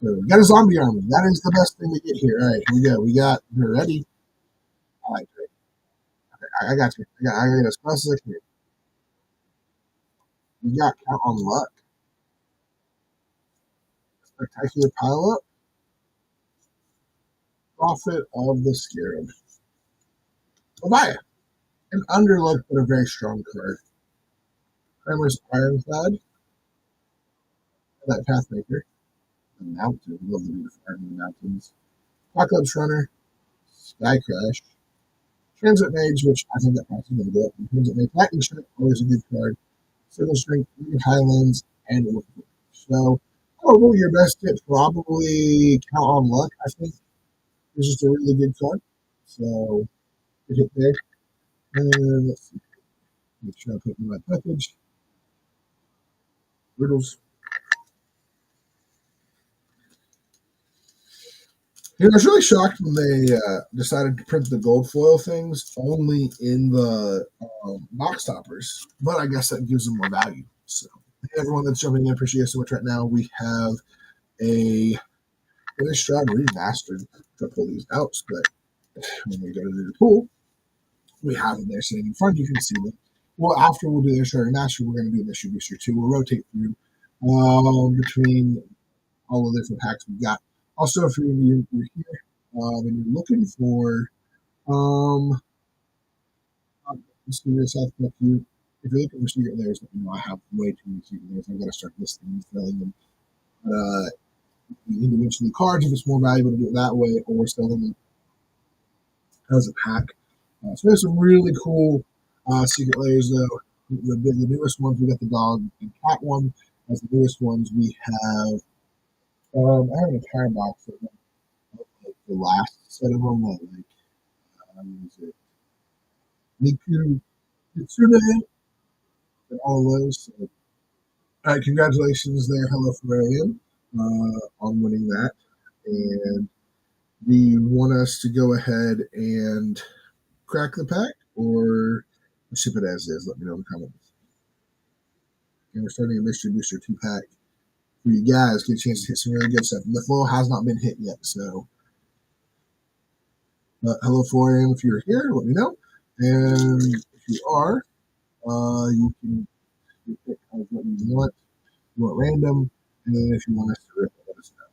So we got a zombie army. That is the best thing to get here. All right, here we go. We're ready. I like it. Okay, I got you. I got as fast as I can. We got Count on Luck. Spectacular Pile Up. Prophet of the Scarab. Leviathan. An underlooked but a very strong card. Primer's Ironclad. That Pathmaker. The Mountain. Love the beautiful art in the mountains. Apocalypse Runner. Sky Crash. Transit Mage, which I think that price is going to go up. Transit Mage. Lightning Strike, always a good card. Circle Strength, Highlands, and Overlord. So, probably your best hit, probably Count on Luck, I think. It's just a really good card. So, good hit there. And let's see. Make sure I put in my package. Riddles. I was really shocked when they decided to print the gold foil things only in the box toppers, but I guess that gives them more value. So, hey, everyone that's jumping in, appreciate you so much right now. We have a Innistrad remastered to pull these out, but when we go to the pool, we have them there sitting in front. You can see them. Well, after we'll do their Innistrad remastered, we're going to do Mystery Booster 2. We'll rotate through between all the different packs we've got. Also, if you're here and you're looking for South Park, if you're looking for secret layers, I have way too many secret layers. I've got to start listing and selling them. But individually cards, if it's more valuable to do it that way, or sell them as a pack. So there's some really cool secret layers, though. The newest ones, we got the dog and cat one. As the newest ones, we have I have an entire box of them. Like the last set of them, like is it Miku Kitsune and all of those. So, all right, congratulations there, Hello Ferrarian, on winning that. And do you want us to go ahead and crack the pack or ship it as is? Let me know in the comments. And we're starting a Mystery Booster 2 pack for you guys. Get a chance to hit some really good stuff. The foil has not been hit yet, so. But hello, 4am. If you're here, let me know. And if you are, you can pick what you want. You want random, and then if you want us to rip it, let us know.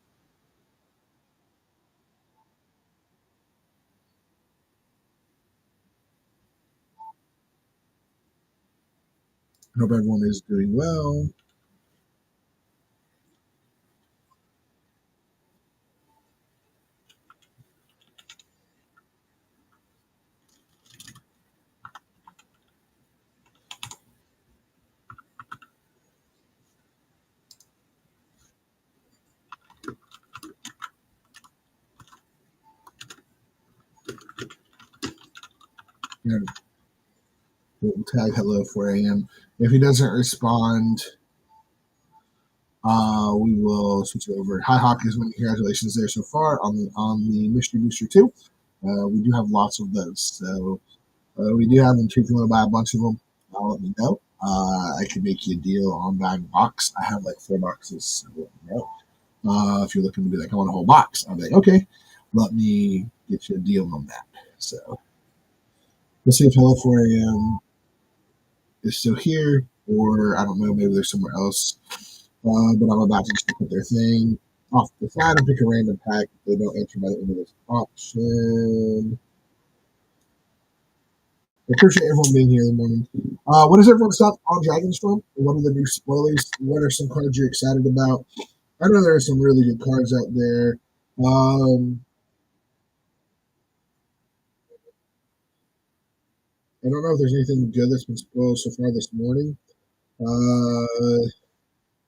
Hope everyone is doing well. And we'll tag hello 4am. If he doesn't respond, we will switch it over. Hi Hawkins, congratulations there so far on the Mystery Booster 2. We do have lots of those, so we do have them too. If you want to buy a bunch of them, let me know. I can make you a deal on buying a box. I have like 4 boxes, so let me know. If you're looking to be like, I want a whole box, I'm like, okay, let me get you a deal on that. So let's see if Hello 4am is still here, or I don't know, maybe they're somewhere else. But I'm about to just put their thing off the side and pick a random pack if they don't enter by the end of this auction. I appreciate everyone being here in the morning. What is everyone's thoughts on Dragonstorm? What are the new spoilers? What are some cards you're excited about? I know there are some really good cards out there. I don't know if there's anything good that's been spoiled so far this morning.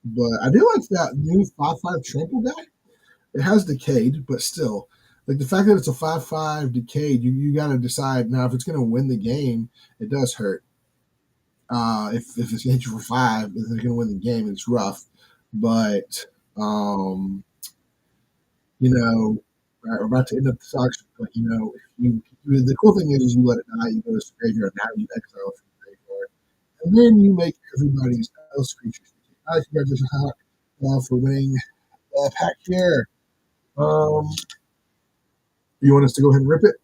But I do like that new 5/5 trample guy. It has decayed, but still, like the fact that it's a 5/5 decayed, you got to decide now if it's going to win the game. It does hurt. If it's going to hit you for 5, if they're going to win the game, it's rough. But um, we're about to end up the auction. But the cool thing is you let it die, you go to the graveyard, now you exile it from the graveyard, and then you make everybody's else creatures. Congratulations, Hawk, for winning pack here. Um, you want us to go ahead and rip it?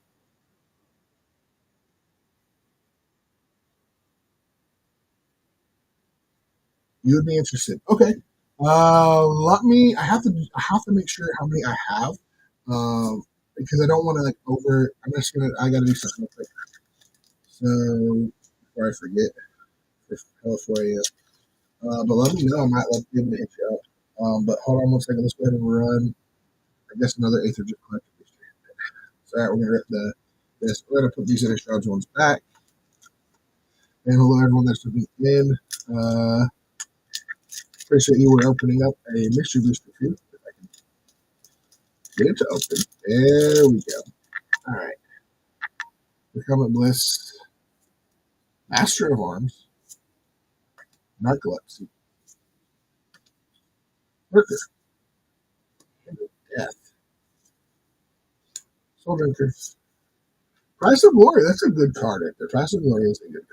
You would be interested. Okay. Let me. I have to make sure how many I have, because I don't want to like over. I'm just gonna. I gotta do something real quick. So before I forget, for 4am. But let me know. I might be able to hit you up. But hold on one second. Let's go ahead and run. I guess another Aetherdrift collector. So all right, we're gonna rip this. We're gonna put these extra ones back. And hello everyone that's been in. Appreciate you. We're opening up a Mystery Booster too. If I can get it to open. There we go. All right. Become Bliss. Master of Arms. Narcolepsy. Worker. Death. Soul Drinker. Price of Glory. That's a good card right there. Price of Glory is a good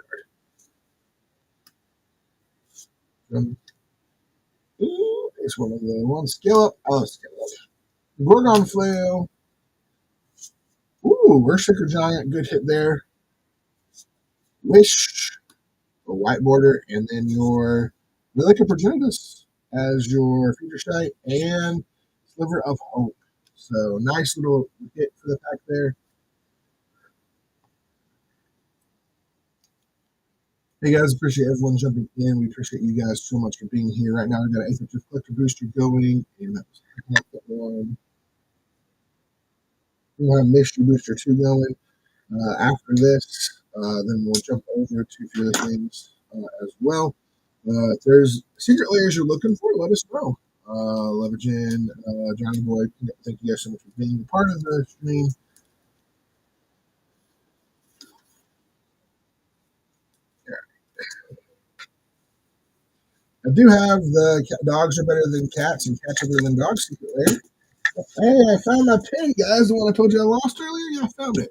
card. It's one of the ones. Scale up. Oh, scale up. Gorgon Flail. Ooh, Earthshaker Giant. Good hit there. Wish. A white border. And then your Relic of Progenitus as your feature site. And Sliver of Hope. So nice little hit for the pack there. Hey guys, appreciate everyone jumping in. We appreciate you guys so much for being here. Right now, we've got an Aetherdrift Collector Booster going, and that's one. We'll have Mystery Booster 2 going. After this, then we'll jump over to a few other things as well. If there's secret layers you're looking for, let us know. Leveraging, Johnny Boy, thank you guys so much for being a part of the stream. I do have the dogs are better than cats and cats are better than dogs secret layer. Hey, I found my pin, guys. The one I told you I lost earlier. Yeah, I found it.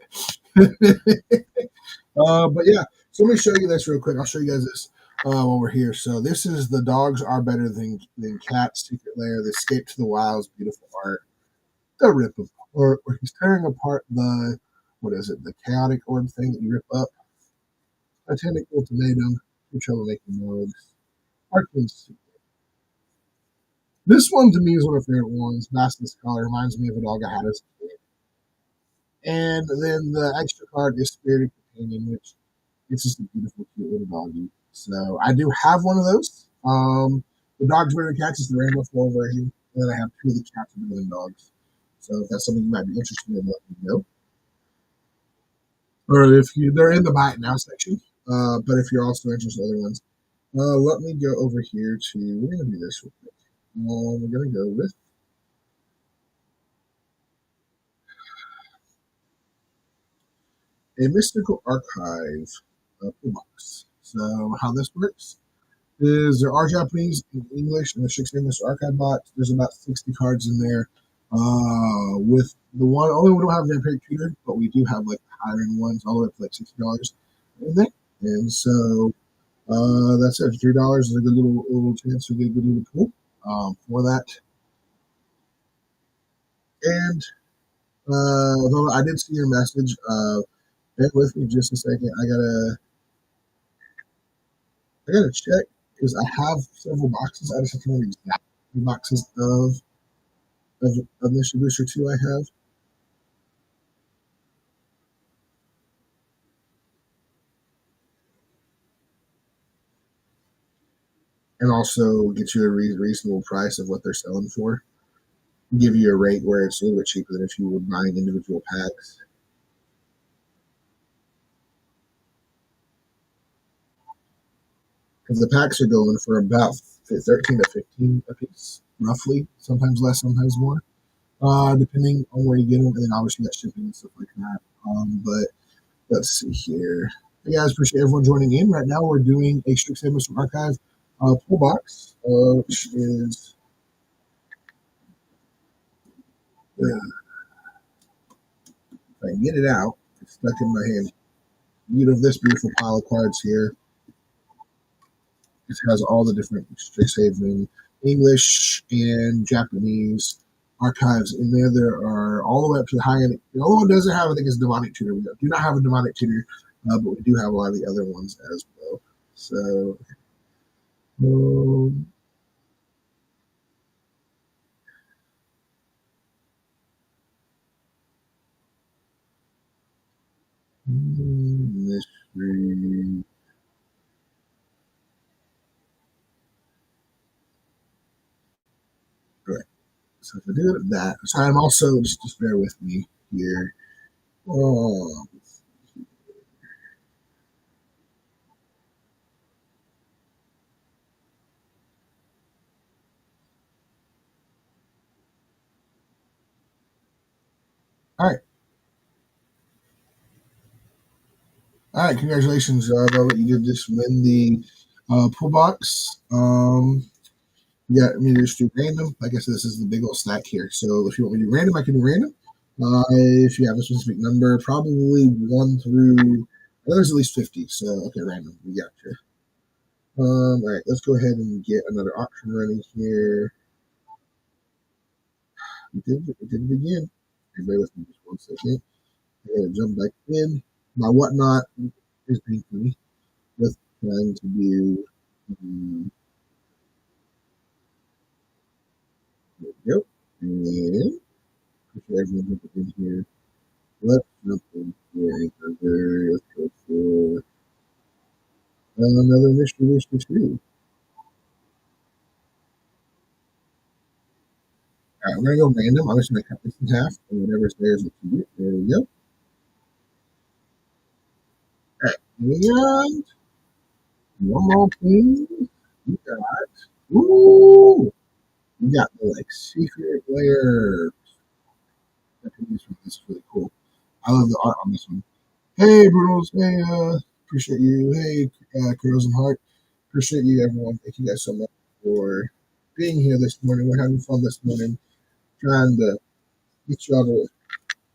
But yeah, so let me show you this real quick. I'll show you guys this while we're here. So this is the dogs are better than cats. Secret Lair. The Escape to the Wilds. Beautiful art. The rip apart, or he's tearing apart the what is it? The chaotic orb thing that you rip up. Titanic ultimatum. You're troublemaking dogs. Parkland's. This one to me is one of my favorite ones. Basilisk collar reminds me of a dog I had as a kid. And then the extra card is Spirited Companion, which it's just a beautiful, cute little doggy. So I do have one of those. The dog's better than cats is the rainbow flow version. And then I have two of the cats are better than dogs. So if that's something you might be interested in, let me know. Or if you they're in the buy it now section. But if you're also interested in other ones, let me go over here to we're gonna do this real quick. We're gonna go with a mystical archive box. So how this works is there are Japanese and English in the 16 Mr. Archive box. There's about 60 cards in there. With the one only we don't have Vampiric Tutor, but we do have like higher end ones all the way up to like $60 in there. And so that's it. $3 is a good little chance to get a good little pool for that. And although I did see your message, bear with me just a second. I gotta check because I have several boxes. I just have to remember exactly boxes of Mystery Booster 2 I have. And also get you a reasonable price of what they're selling for. Give you a rate where it's a little bit cheaper than if you were buying individual packs. Because the packs are going for about 13 to 15 a piece, roughly. Sometimes less, sometimes more, depending on where you get them. And then obviously got shipping and stuff like that. But let's see here. Hey guys, appreciate everyone joining in. Right now we're doing a Strict Segments from Archive pull box, which is if I can get it out, it's stuck in my hand. Of this beautiful pile of cards here. It has all the different Strixhaven English and Japanese archives in there. There are all the way up to the high end. The only one doesn't have, I think, is Demonic Tutor. We do not have a Demonic Tutor, but we do have a lot of the other ones as well. So, um, mystery. All right. So if I do that, so I'm also just bear with me here. Oh, all right. All right, congratulations, Velvet. You did just win the pull box. Yeah, I mean, just do random. Like I said, this is the big old stack here. So if you want me to do random, I can do random. If you have a specific number, probably 1 through, there's at least 50. So, okay, random. We got you. All right, let's go ahead and get another auction running here. We did it again. Okay, bear with me just 1 second. I gotta jump back in. My whatnot is being funny with trying to do. Yep. And appreciate everyone jumping in here. Let's jump in here. Let's go for another mystery mystery two. All right, we're gonna go random. I'm just gonna cut this in half, and whatever's there is what you get. There we go. All right, and one more, please. We got, ooh, we got the like secret layer. This is really cool. I love the art on this one. Hey, Brunos. Hey, appreciate you. Hey, Curls and Heart. Appreciate you, everyone. Thank you guys so much for being here this morning. We're having fun this morning, trying to get you all the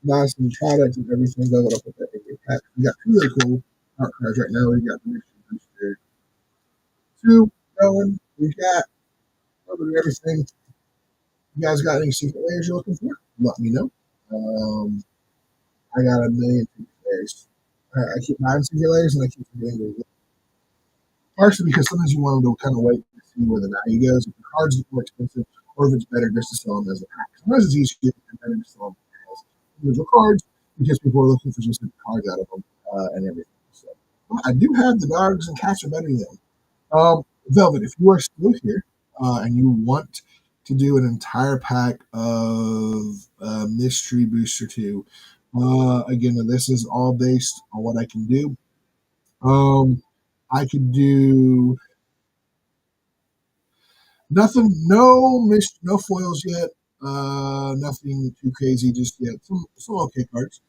nice and products and everything. Go up with that in your pack. We got two really cool art cards right now. We got the Mystery Booster 2 going. We got a little bit of everything. You guys got any secret layers you're looking for? Let me know. Um, I got a million secret layers. I keep buying secret layers and I keep forgetting to. Partially because sometimes you want them to kind of wait to see where the value goes. If the cards get more expensive, or if it's better just to sell them as a pack. Sometimes it's easier and better to sell them as individual cards because people are looking for specific cards out of them and everything. So I do have the dogs and cats are better than them. Velvet, if you are still here and you want to do an entire pack of Mystery Booster 2, again, this is all based on what I can do. I could do nothing, no foils yet. Nothing too crazy just yet. Some okay cards.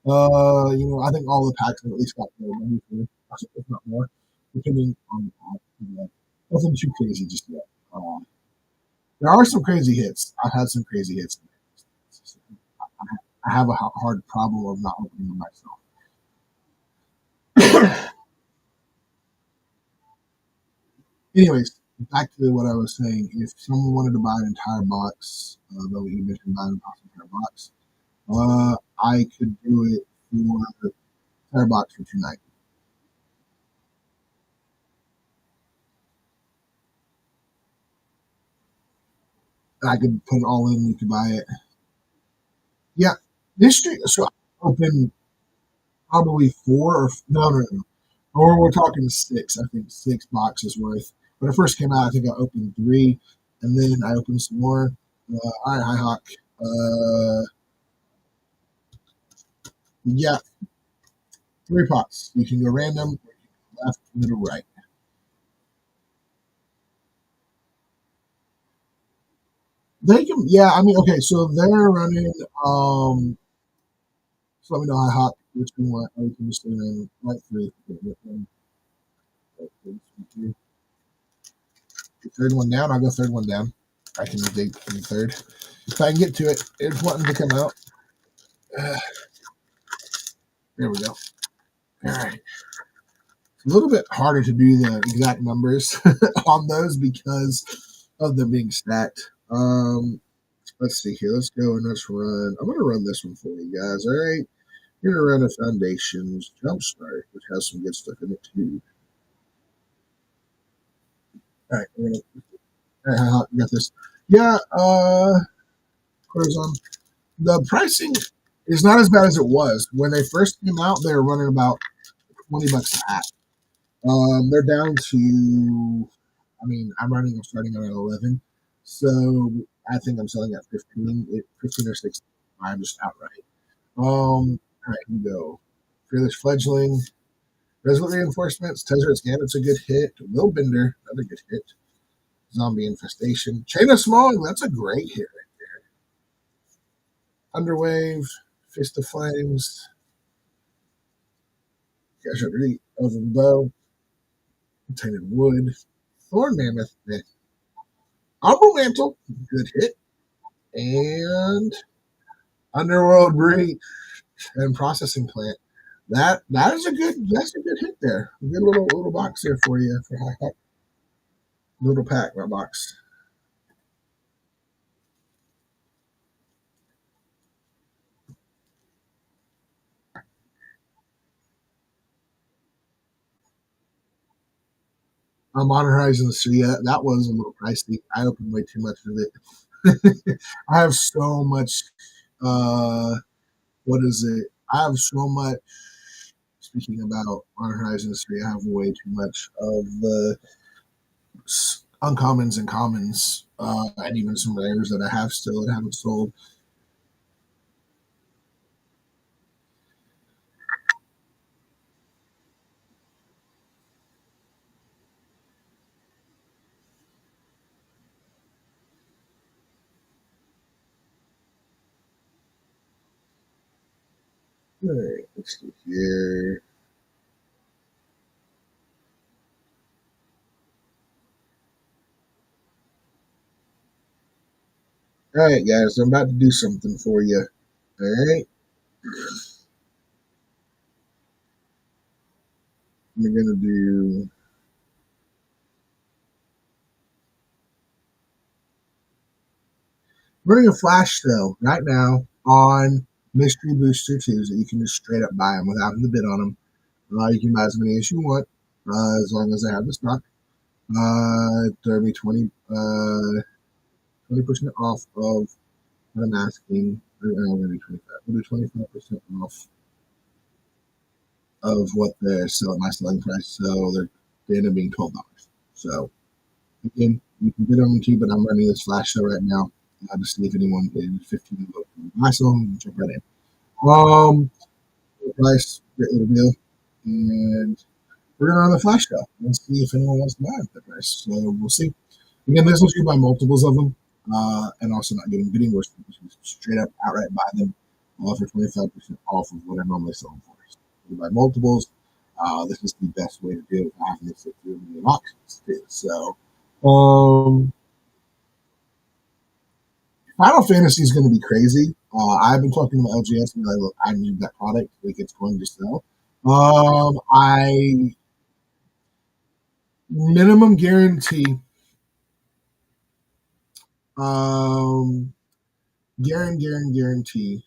I think all the packs have at least got more money for it, if not more, depending on the pack. Nothing too crazy just yet. There are some crazy hits. I've had some crazy hits. I have a hard problem of not opening them myself. Anyways, back to what I was saying. If someone wanted to buy an entire box, though you mentioned buying an entire box, I could do it for the entire box for $2.90. I could put it all in. You could buy it. Yeah, this street. So I opened probably four or no, or we're talking six. I think six boxes worth. When it first came out, I think I opened three, and then I opened some more. All right, hi Hawk. Yeah, three pots. You can go random, left, middle, right. They can, yeah. I mean, okay. So they're running. So let me know how hot which one you want. Or you can just stay random. Right three. Third one down. I'll go third one down. I can dig in the third. If I can get to it, it's wanting to come out. Uh, there we go. All right. It's a little bit harder to do the exact numbers on those because of them being stacked. Let's see here. Let's go and let's run. I'm going to run this one for you guys. All right. We're going to run a Foundations Jumpstart, which has some good stuff in it too. All right. All right, you got this. Yeah. Corazon. The pricing is not as bad as it was. When they first came out, they were running about $20 a hat. They're down to, I mean, I'm starting at 11. So I think I'm selling at 15 or 16. I'm just outright. All right, here we go. Fearless Fledgling, Resolute Reinforcements, Tezzer's Gambit's a good hit. Willbender, another good hit. Zombie Infestation. Chain of Smog, that's a great hit right there. Underwave, Fist of Flames, Casualty of the Bow, Tainted Wood, Thorn Mammoth, Umber Mantle, good hit. And Underworld Breach and Processing Plant. That's a good hit there. A good little box there for you for high hat. Little pack, my box. Modern Horizons 3, that was a little pricey. I opened way too much of it. I have so much. What is it? I have so much. Speaking about Modern Horizons 3, I have way too much of the uncommons and commons, and even some rares that I have still that haven't sold. All right, let's see here. All right, guys, I'm about to do something for you. All right, we're gonna do. We're running a flash sale right now on Mystery Booster 2s that you can just straight up buy them without having to bid on them. You can buy as many as you want, as long as I have the stock. There'll be 20% off of what I'm asking. We're gonna do 25. We'll do 25% off of what they're selling, my selling price. So they end up being $12. So again, you can bid on them too, but I'm running this flash sale right now to see if anyone paid 15 to buy some. Jump right in. Um, price, great little deal, and we're gonna run the flash sale and see if anyone wants to buy at the price. So we'll see. Again, this is you buy multiples of them, and also not getting bidding wars. Straight up outright buy them for 25% off of what I normally sell them for. So you buy multiples. This is the best way to do it without having to sit through the auctions too. So, Final Fantasy is going to be crazy. I've been talking to my LGS and like, look, I need that product. Like it's going to sell. I minimum guarantee um, guarantee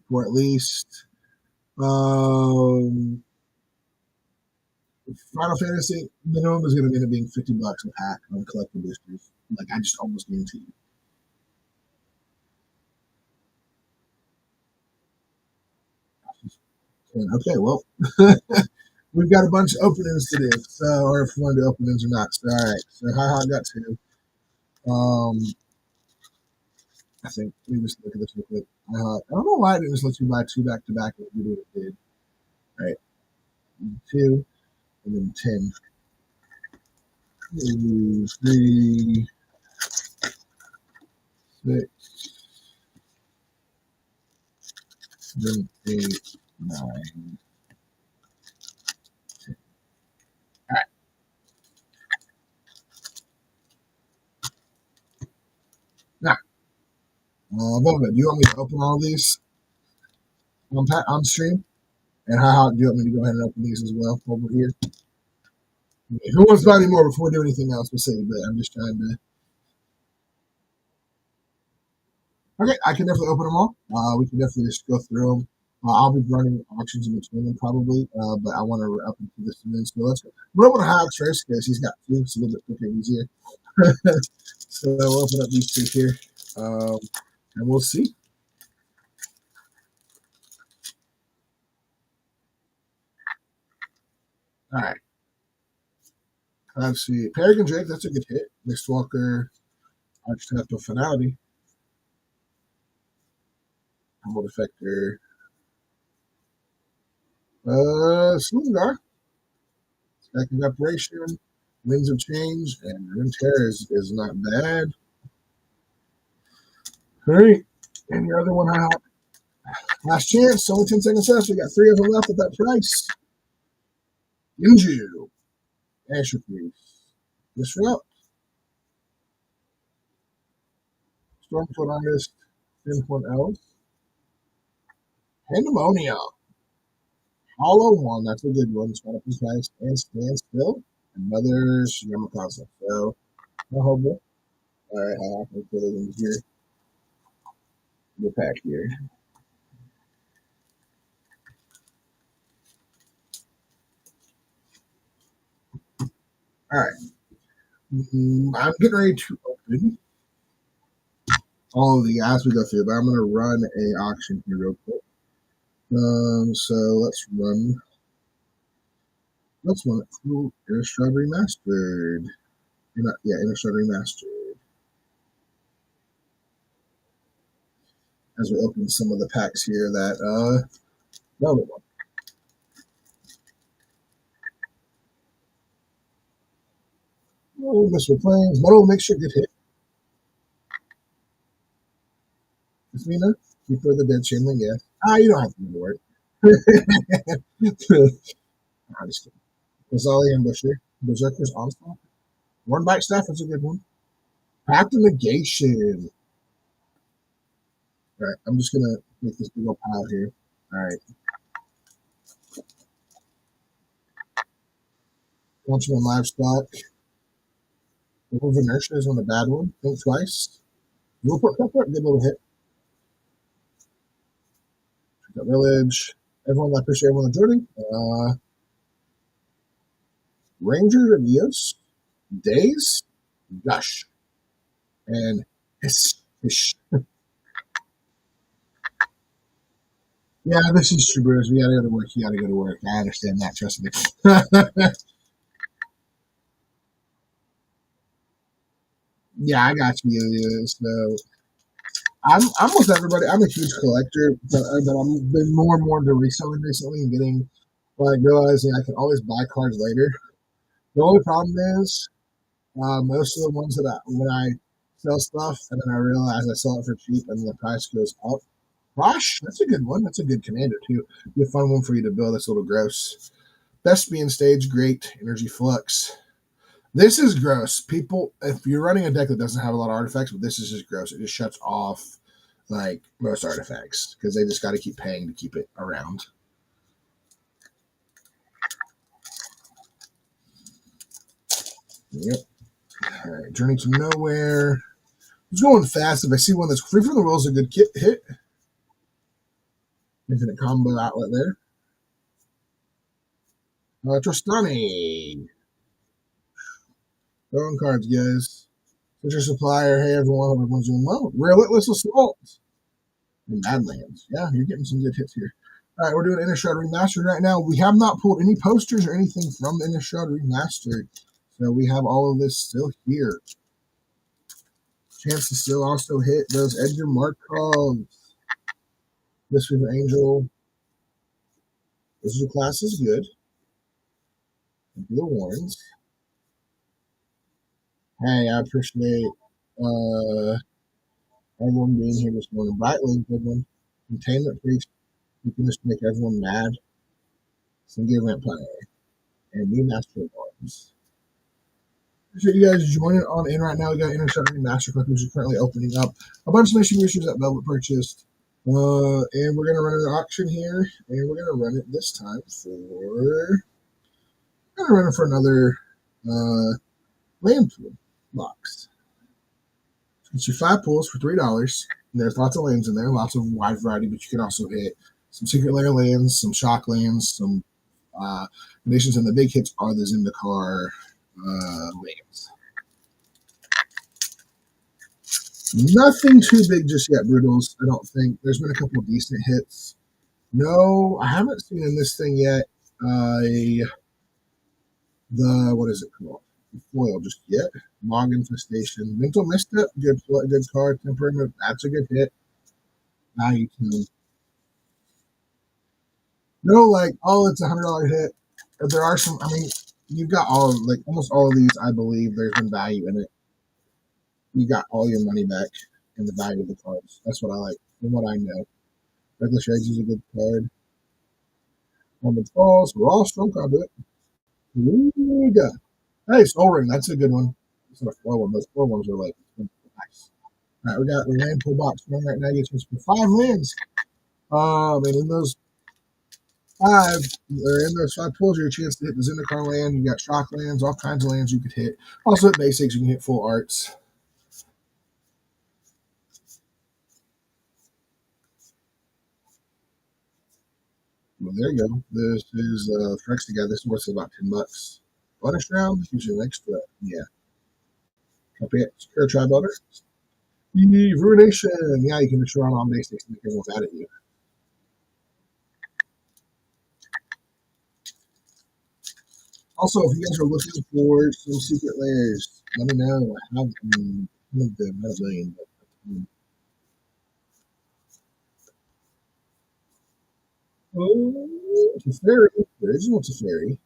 for at least Final Fantasy minimum is going to end up being $50 a pack on collectible boosters. Like I just almost guarantee you. Okay, well, we've got a bunch of openings to do. So, or if we want to do openings or not. So, all right. So, how I got to. I think let me just look at this real quick. I don't know why it didn't just let you buy two back to back. What it did. All right, two and then 10. 2, 3, 6, 7, 8, 9. All right. Now, Velvet, do you want me to open all these on stream? And how do you want me to go ahead and open these as well over here? Okay, who wants to buy any more before we do anything else? We'll see, but I'm just trying to. Okay, I can definitely open them all. We can definitely just go through them. I'll be running auctions in between them probably, but I want to up into this and then. So let's go. We'll open Howard first because he's got two. It's a little bit quicker and easier. So we'll open up these two here, and we'll see. All right. Let's see. Peregrine Drake, that's a good hit. Mistwalker, Architectural Finality, Humble Defector, Slungar, Stacking Operation, Winds of Change, and Rune Terror is not bad. All right. And the other one I have. Last chance, only 10 seconds left. We got 3 of them left at that price. Inju, Asher Priest, Disrupt, Stormfoot Artist, Pinpoint Elf, Pandemonium, Hollow One, that's a good one. Spot up his price, and Stand Still, another Yamakaza. So, no hobo. All right, I'll put it in here. The pack here. All right. I'm getting ready to open all of the as we go through, but I'm going to run a auction here real quick. So let's run it through Innistrad Remastered. Innistrad Remastered. As we open some of the packs here that no. Oh, Mr. Plains, Metal Mixture, good hit. Mina, Keeper of the Dead Chainling, yeah. You don't have to do it. I'm just kidding. Rosali and Busher. Berserker's Onslaught. One Bite Staff is a good one. Path to Negation. All right, I'm just gonna make this big old pile here. All right, launching on livestock. Little of inertia is on a bad one. Think twice. Report, good little hit. Got village. Everyone, I appreciate everyone joining. Ranger of Eos, Days, Gush, and Hish. Yeah, this is true, Bruce. We gotta go to work. You gotta go to work. I understand that. Trust me. Yeah, I got you. So I'm with everybody. I'm a huge collector, but I'm been more and more into reselling recently and getting like realizing I can always buy cards later. The only problem is most of the ones that when I sell stuff and then I realize I sell it for cheap and the price goes up. Rosh, that's a good one. That's a good commander too. Be a fun one for you to build. That's a little gross. Thespian stage, great. Energy flux. This is gross. People, if you're running a deck that doesn't have a lot of artifacts, but this is just gross. It just shuts off like most artifacts because they just got to keep paying to keep it around. Yep. All right, Journey to Nowhere. It's going fast. If I see one that's free from the rules, a good hit. Infinite combo outlet there. Trostani. Throwing cards, guys. Future supplier. Hey, everyone. Everyone's doing well. Relentless Assault. And Badlands. Yeah, you're getting some good hits here. All right, we're doing Innistrad Remastered right now. We have not pulled any posters or anything from Innistrad Remastered. So we have all of this still here. Chance to still also hit those Edgar Markovs. This was Angel. This is class is good. Blue Warrens. Hey, I appreciate everyone being here this morning. Brightly, good one. Containment Priest. You can just make everyone mad. Singular Vampire. And new Master of Arms. Appreciate you guys joining on in right now. We got Intercepting Master Collectors are currently opening up a bunch of mission boosters that Velvet purchased. And we're gonna run an auction here, and we're gonna run it this time for another land pool box. It's your 5 pools for $3. There's lots of lands in there, lots of wide variety, but you can also hit some secret layer lands, some shock lands, some conditions, and the big hits are the Zendikar lands. Nothing too big just yet, Brutals. I don't think. There's been a couple of decent hits. No, I haven't seen in this thing yet. What is it called? The foil just yet. Log Infestation. Mental Misstep, good card. Temperament, that's a good hit. Now you can. No, like, oh, it's $100 hit. But there are some, I mean, you've got almost all of these, I believe there's been value in it. You got all your money back in the value of the cards. That's what I like, from what I know. Reckless Eggs is a good card. Morbid Falls, Raw Stroke, I'll do it. Ooh, yeah. Hey, Soul Ring, that's a good one. It's not a foil one. Those foil ones are like nice. All right, we got the land pool box going right now. Gets for 5 lands. And in those 5, or in those 5 pools, your chance to hit the Zendikar land. You got shock lands, all kinds of lands you could hit. Also, at basics, you can hit full arts. Well, there you go. This is Frex together. This is worth about $10. Bonus round, usually an extra. Yeah. Copy it. Secure Tri Butter. Ruination. Yeah, you can just run on basics and make everyone mad at you. Also, if you guys are looking for some secret layers, let me know. I have them, not a million, but Teferi, the original Teferi.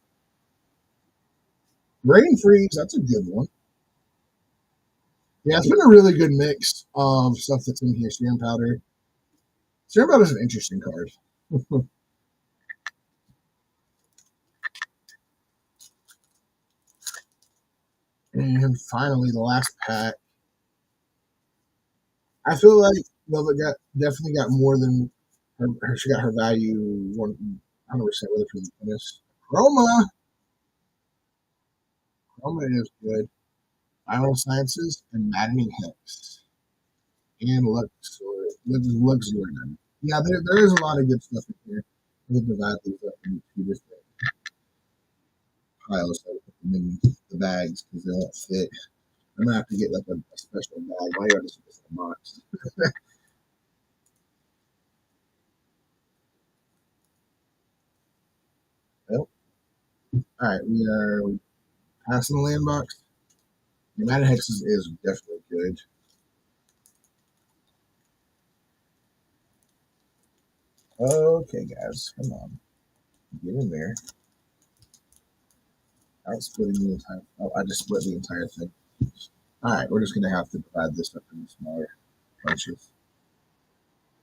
Rain Freeze, that's a good one. Yeah, it's been a really good mix of stuff that's in here. Serum Powder. Serum Powder is an interesting card. And finally, the last pack. I feel like no, but definitely got more than she got her value 100% with it from the finish. Chroma, Chroma is good. Final Sciences and Maddening Hex and Luxor. Yeah, there is a lot of good stuff in here. We'll divide these up into two different piles. So put them in the bags because they won't fit. I'm gonna have to get like a special bag. Why are you just in a box? Well, all right, we are passing the land box. United Hexes is definitely good. Okay, guys, come on, get in there. I was splitting the entire. Oh, I just split the entire thing. All right, we're just gonna have to divide this up into smaller bunches.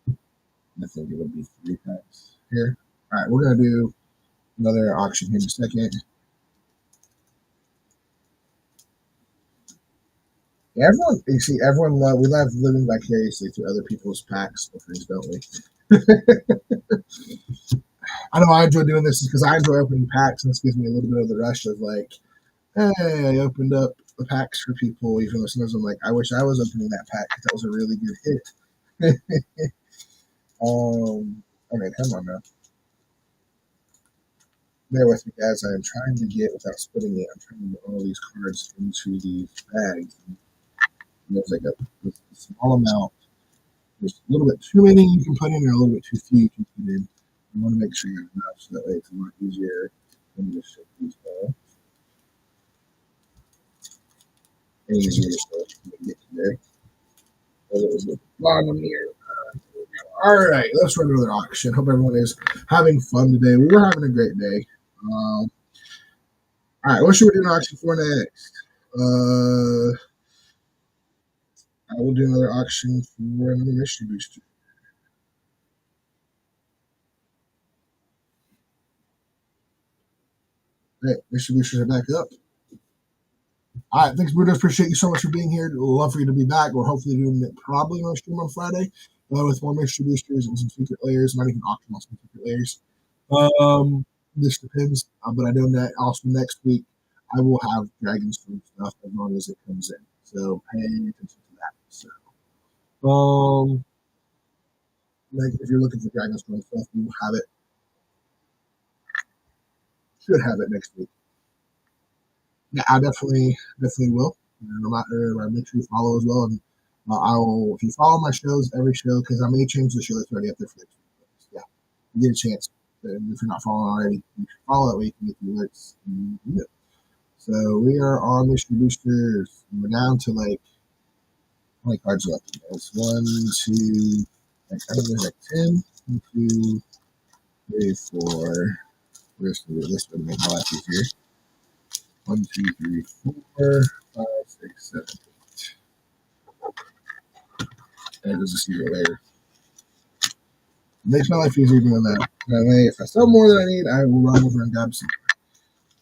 I think it would be 3 packs here. All right, we're gonna do another auction here in a second. Yeah, everyone, you see, we love living vicariously through other people's packs openings, don't we? I know I enjoy doing this because I enjoy opening packs, and this gives me a little bit of the rush of like, hey, I opened up the packs for people, even though sometimes I'm like, I wish I was opening that pack because that was a really good hit. Okay, come on now. Bear with me, guys. I am trying to get, without splitting it, I'm trying to get all these cards into these bags. And there's like a small amount. There's a little bit too many you can put in, or a little bit too few you can put in. You want to make sure you have enough so that way it's a lot easier than just ship these bags. And easier to get to there. So it was at the bottom here. All right, let's run another auction. Hope everyone is having fun today. We were having a great day. All right, what should we do an auction for next? I will do another auction for another mystery booster. Hey, mystery boosters are back up. All right, thanks, Bruno. Appreciate you so much for being here. We'd love for you to be back. We're hopefully doing it probably on stream on Friday with more mystery boosters and some secret layers. Might even auction on some secret layers. This depends, but I know that also next week I will have Dragonstone stuff as long as it comes in. So pay attention to that. So, like if you're looking for Dragonstone stuff, you will have it. Should have it next week. Yeah, I definitely will. No matter, make sure you follow as well. And I will, if you follow my shows, every show, because I may change the show that's already up there for next week. Yeah, you get a chance. And if you're not following already, you should follow that way you can get the alerts. Yeah. So we are on mystery boosters. We're down to like how many cards left? It's 1, 2, like I think there's like 10. 1, 2, 3, 4. We're just gonna do this one to make my life easier. 1, 2, 3, 4, 5, 6, 7, 8. And there's a secret layer. Makes my life easier doing that. That way, if I sell more than I need, I will run over and grab some.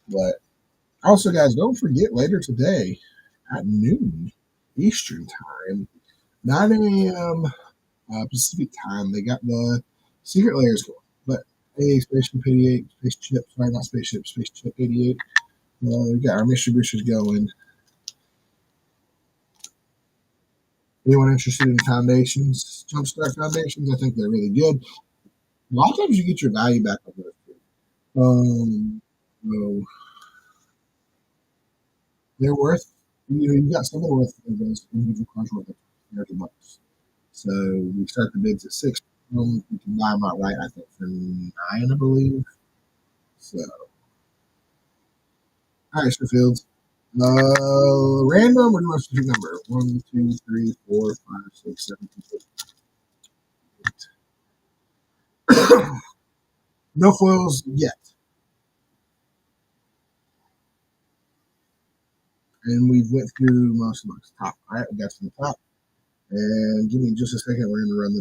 But also, guys, don't forget later today at noon Eastern time, 9 a.m. Pacific time, they got the secret layers going. But hey, Spaceship 88, Spaceship, sorry, not Spaceship, Spaceship 88. We got our mystery boosters going. Anyone interested in foundations, Jumpstart foundations? I think they're really good. A lot of times you get your value back on those too. So they're worth, you got some that are worth those individual cards worth $30. So we start the bids at 6. You can buy them outright, I think, for 9, I believe. So, all right, Sheffield. Random or do you want a specific number? 1, 2, 3, 4, 5, 6, 7, 8. No foils yet. And we've went through most of the top. All right, we got to the top. And give me just a second. We're gonna run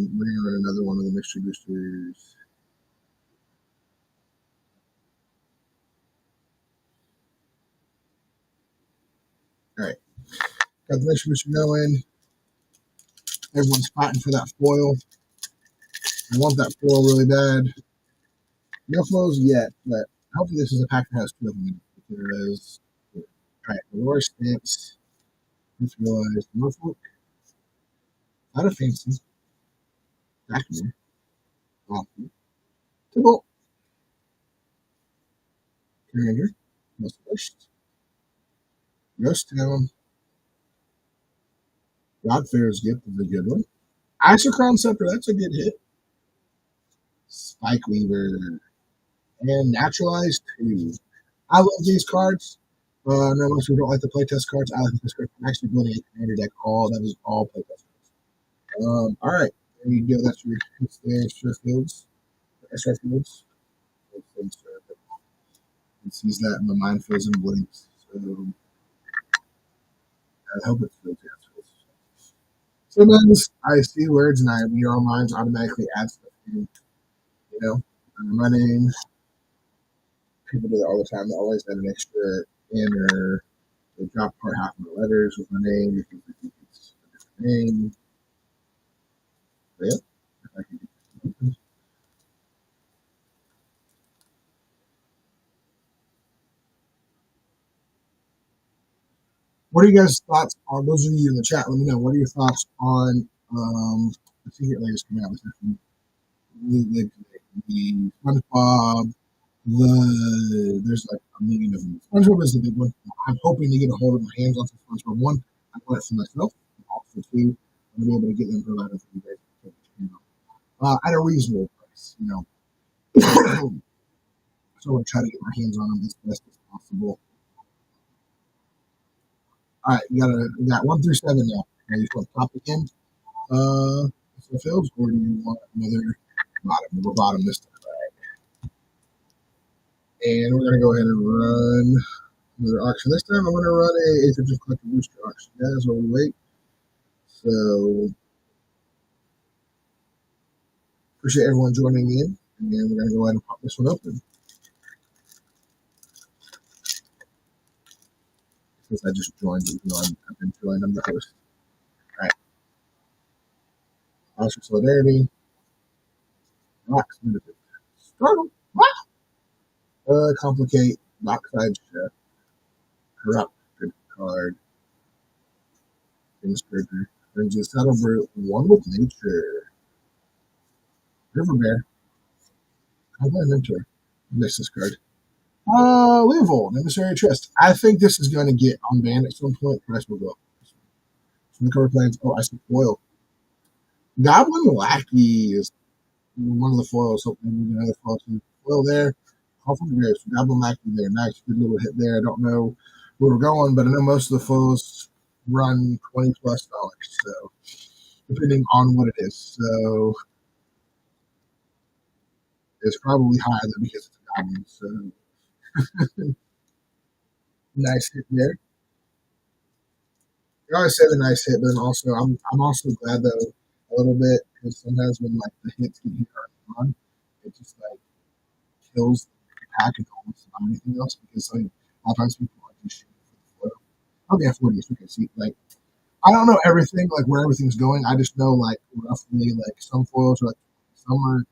another one of the mystery boosters. All right, got the mystery booster going. Everyone's fighting for that foil. I want that foil really bad. No foils yet, but hopefully this is a pack that has two of them in it. Because, alright, the lower stance. Just realized Norfolk. Not a fancy. Backman. Awesome. Tybalt. Commander. Most first. Ghost Town. Godfair's Gift is a good one. Isochron Scepter, that's a good hit. Spike Weaver. And Naturalized 2. I love these cards. I know most people don't like the playtest cards. I like this card. I'm actually building a commander deck. All that is all playtest cards. All right, there you go. That's your extra fields. Extra fields. It sees that, and my mind fills in blanks. So I hope it fills answers. Sometimes I see words and I your minds automatically add stuff in. You know, my name. People do that all the time. They always add an extra in or they drop part half of the letters with my name because they think it's a different name. But yeah, if I can get this. What are you guys' thoughts on those of you in the chat? Let me know. What are your thoughts on the Secret Layers coming out this afternoon? The SpongeBob, there's like a million of them. SpongeBob is the big one. I'm hoping to get a hold of my hands on some SpongeBob. One, I want it for myself. And also, two, I'm gonna be able to get them provided for you guys. At a reasonable price, you know. So I'm gonna try to get my hands on them as best as possible. All right, we got 1 through 7 now. Now you want top again, so Phils, or do you want another bottom? We'll go bottom this time. And we're gonna go ahead and run another auction. This time I'm gonna run a Aetherdrift Collector Booster auction, guys, while we wait. So appreciate everyone joining in, and we're gonna go ahead and pop this one open. Since I just joined, even though I've been joined, I'm the host. All right. Monster Solidarity. Rocks. Struggle. Complicate. Lockside Chef. Corrupt. Good card. Inscriptor. Brings you Saddle Brute. One with Nature. River Bear. Combat Mentor. Miss this card. Leovold. Emissary Trust. I think this is going to get unbanned at some point. Price will go up. Some cover plans. Oh, I see foil. Goblin Lackey is one of the foils. Hopefully, we get another foil too. Foil there. Call from the Graves. Goblin Lackey there. Nice. Good little hit there. I don't know where we're going, but I know most of the foils run $20+. So, depending on what it is. So, it's probably higher than because it's a goblin. So, nice hit there. You always say the nice hit, but then also I'm also glad though a little bit because sometimes when like the hits get hit on, it just like kills the pack and almost not anything else because like a lot of times people are just shooting for the flow. I'll be at 40 so we can see like I don't know everything like where everything's going. I just know like roughly like some foils are like some are.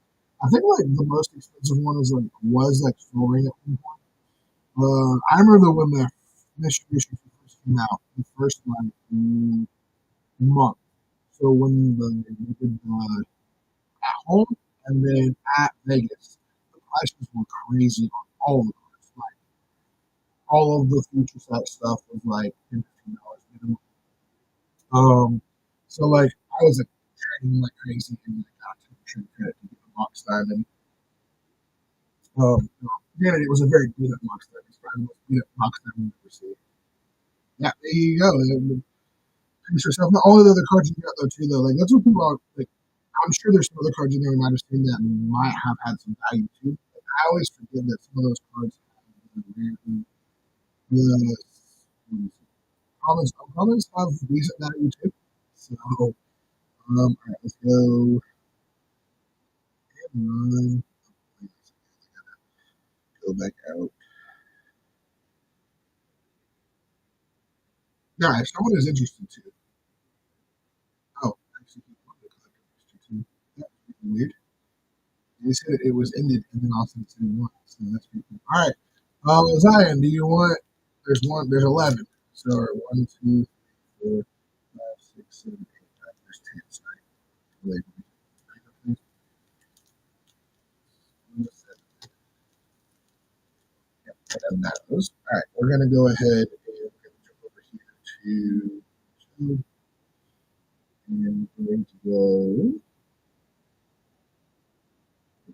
I think like the most expensive one is like was like flooring at one point. I remember when the distribution first came out, the first like month. So when we did at home and then at Vegas, the prices were crazy on all of the cards. Like all of the future site stuff was like $15 minimum. So like I was like trading like crazy and like got to trade credit to get the box time and granted it was a very beat up box time. It's probably the most beat up box time we've ever seen. Yeah, there you go. Finish yourself. Not all of the other cards you got though too though. Like that's what people are like. I'm sure there's some other cards in there we might have seen that might have had some value too. But I always forget that some of those cards have the commons have decent value too. So all right, let's go and go back out. Now, if someone is interested too. Oh, actually, They said it was ended, and then Austin City won. So that's pretty cool. All right, Zion, do you want? There's one. There's 11. So 1, 2, 4, 5, 6, 7, 8, 9. There's 10. Sorry. Wait, and that was all right. We're gonna go ahead and we're gonna jump over here to two, and we're going to go.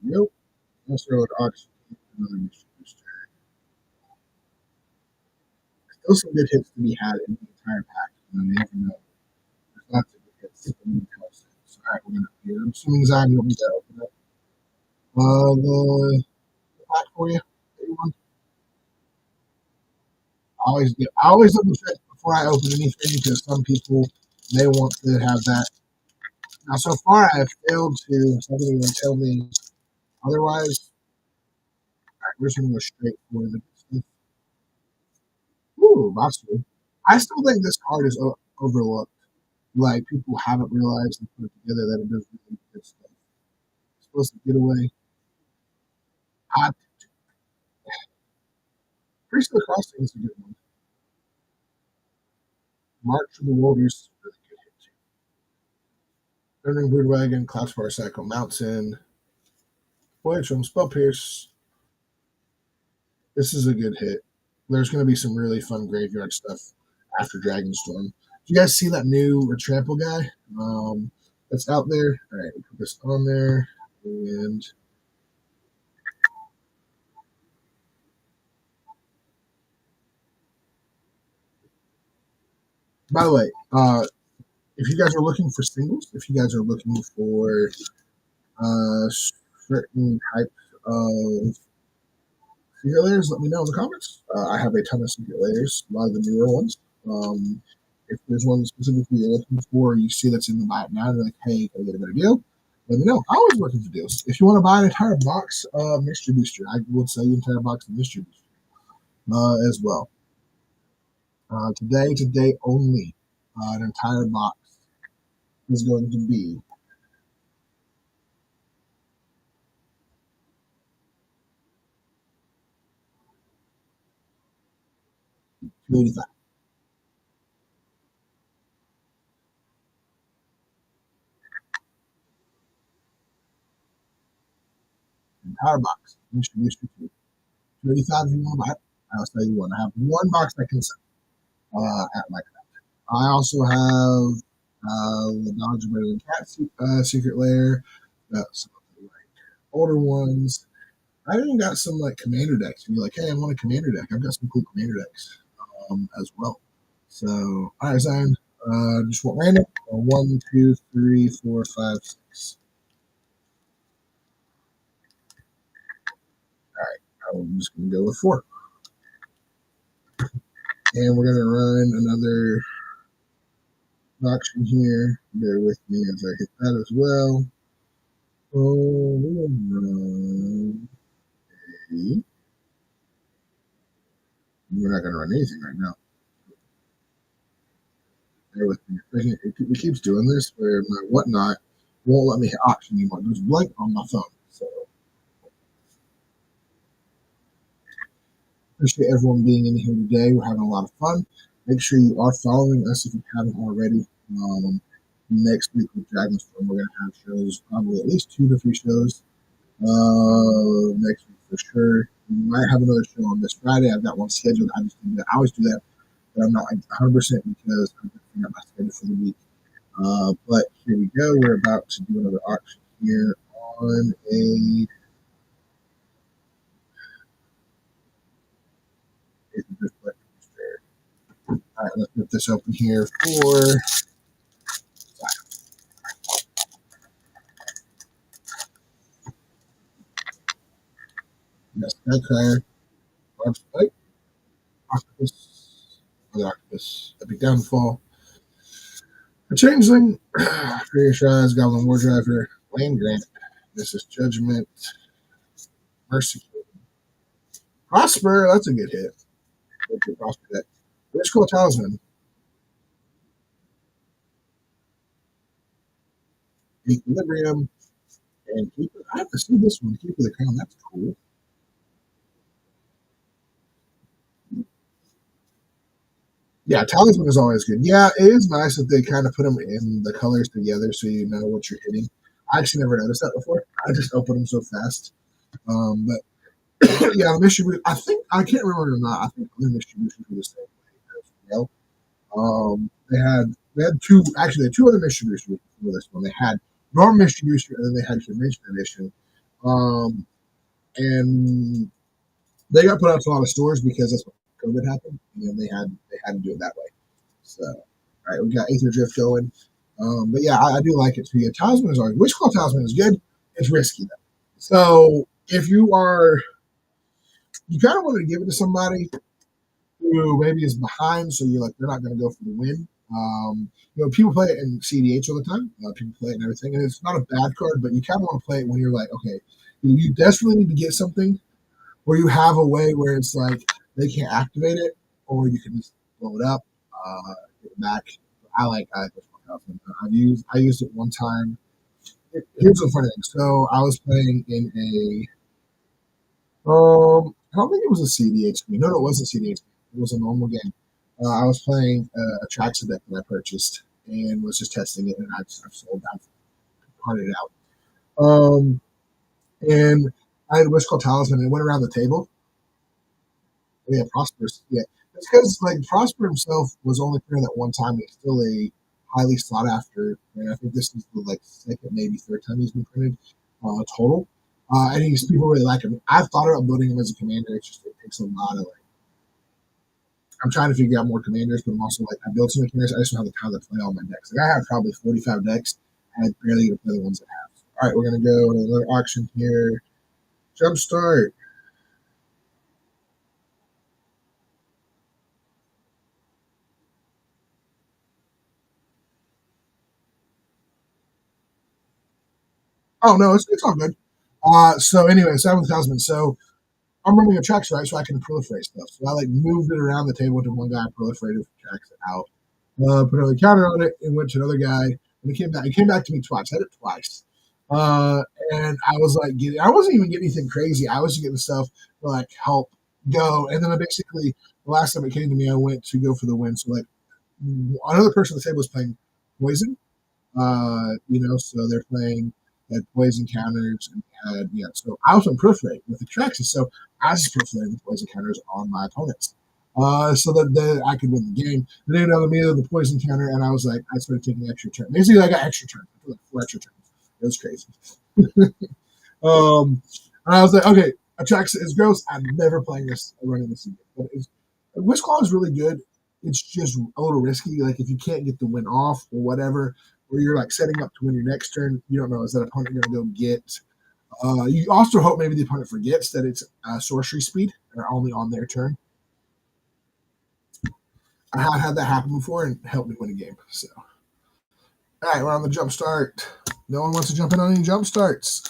Nope. Let's throw an auction. Another mystery booster. Still some good hits to be had in the entire pack. You never know. There's lots of good hits in the entire set. So, all right, we're gonna. I'm assuming Zion, you want me to open up the pack for you. Everyone. I always double check before I open anything because some people may want to have that. Now, so far, I have failed to. Somebody will tell me otherwise. All right, we're just gonna go straight for the stuff. Ooh, Boston. I still think this card is overlooked. Like people haven't realized and put it together that it does really good stuff. It's supposed to get away. I Priest of the Crossing is a good one. March of the Warriors is a really good hit too. Burning Broodwagon, Cloudspire Cycle, Mountain, Voyage from Spell Pierce. This is a good hit. There's going to be some really fun graveyard stuff after Dragonstorm. Do you guys see that new Trample guy that's out there? All right, we put this on there. And by the way, if you guys are looking for singles, if you guys are looking for certain types of secret layers, let me know in the comments. I have a ton of secret layers, a lot of the newer ones. If there's one specifically you're looking for, you see that's in the buy it now, you're like, hey, can I get a better deal? Let me know. I always looking for deals. If you want to buy an entire box of Mystery Booster, I will sell you an entire box of Mystery Booster as well. Today only, an entire box is going to be $285. Entire box. Mystery Booster 285 if you want to buy it. I'll tell you what, I have one box I can sell at my craft. I also have the Dodge Red Cat Secret Lair. Got some of the like older ones. I even got some like commander decks. You're like, hey, I want a commander deck. I've got some cool commander decks as well. So, all right, Zion. Just want random. 1, 2, 3, 4, 5, 6. All right, I'm just gonna go with 4. And we're gonna run another auction here. Bear with me as I hit that as well. Oh, we're gonna run a. We're not gonna run anything right now. Bear with me. It keeps doing this where my whatnot won't let me hit auction anymore. There's blank on my phone. So appreciate everyone being in here today. We're having a lot of fun. Make sure you are following us if you haven't already. Next week with Dragonstorm, we're gonna have shows, probably at least 2 to 3 shows. Next week for sure. We might have another show on this Friday. I've got one scheduled. I always do that, but I'm not 100% because I'm figuring out my schedule for the week. But here we go. We're about to do another auction here on a all right, let's put this open here for yes, Skyclire, Large Spike, Octopus, other Octopus, Epic Downfall, a Changeling, Furious Rise, Goblin War Driver, Land Grant, This is Judgment, Mercy, Prosper, that's a good hit. Prosper deck. Witchcoil Talisman, Equilibrium, And Keeper, I have to see this one. Keeper the Crown, that's cool. Yeah, Talisman is always good. Yeah, it is nice that they kind of put them in the colors together so you know what you're hitting. I actually never noticed that before. I just opened them so fast. But yeah, the mystery. I think I can't remember or not. I think other distributions were the same way as well. They had two actually they had two other mystery boosters for this one. They had normal mystery booster and then they had convention edition. Um, and they got put out to a lot of stores because that's what COVID happened, and they had to do it that way. So, all right, we got Aetherdrift going. But yeah, I do like it too. Yeah, Talisman is always Witch Claw Talisman is good. It's risky though. So if you kind of want to give it to somebody who maybe is behind, so you're like they're not going to go for the win. People play it in CDH all the time. People play it and everything, and it's not a bad card, but you kind of want to play it when you're like, okay, you desperately need to get something, or you have a way where it's like they can't activate it, or you can just blow it up, get it back. I like this one. I used it one time. Here's the funny thing. So I was playing in I don't think it was a CDH game. No, it wasn't a CDH game. It was a normal game. I was playing a Traxa deck that I purchased and was just testing it, and I've sold that, hunted it out. And I had a wish called Talisman, and it went around the table. Yeah, Prosperous. Yeah, it's because like Prosper himself was only printed at one time. He's still a highly sought after, and I think this is the like second, maybe third time he's been printed total. And people really like him. I've thought about building him as a commander. It's just it takes a lot of like. I'm trying to figure out more commanders, but I'm also like I built some commanders. I just don't have the time to play all my decks. Like I have probably 45 decks. I barely get to play the ones I have. All right, we're gonna go to another auction here. Jumpstart. Oh no, it's all good. So anyway, 7,000. So I'm running a tracks right, so I can proliferate stuff. So I like moved it around the table to one guy, proliferated tracks it out, put another counter on it, and went to another guy. And it came back to me twice. I had it twice, uh, and I was like, I wasn't even getting anything crazy. I was just getting stuff to like help go. And then I basically the last time it came to me, I went to go for the win. So like another person at the table was playing poison, so they're playing had poison counters and had So I was on proliferate with the Traxxas, so I was just proliferating the poison counters on my opponents, so that I could win the game. And then another me the poison counter, and I was like, I started taking extra turns. Basically, I got extra turns, like 4 extra turns. It was crazy. And I was like, okay, Atraxa is gross. I'm never playing this, running this again. But Wish Claw is really good. It's just a little risky. Like if you can't get the win off or whatever, or you're like setting up to win your next turn, you don't know is that opponent going to go get. You also hope maybe the opponent forgets that it's sorcery speed or only on their turn. I have had that happen before and helped me win a game. So, all right, we're on the jump start. No one wants to jump in on any jump starts.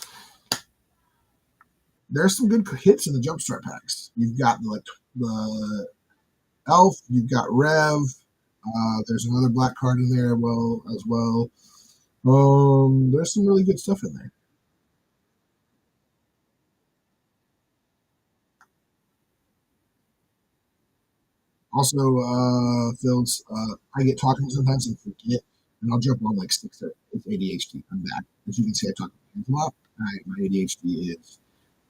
There's some good hits in the jump start packs. You've got the Elf, you've got Rev. There's another black card in there as well. There's some really good stuff in there. Also, Phil's, I get talking sometimes and forget, and I'll jump on like 6 or it's ADHD. I'm bad. As you can see, I talk a lot. My ADHD is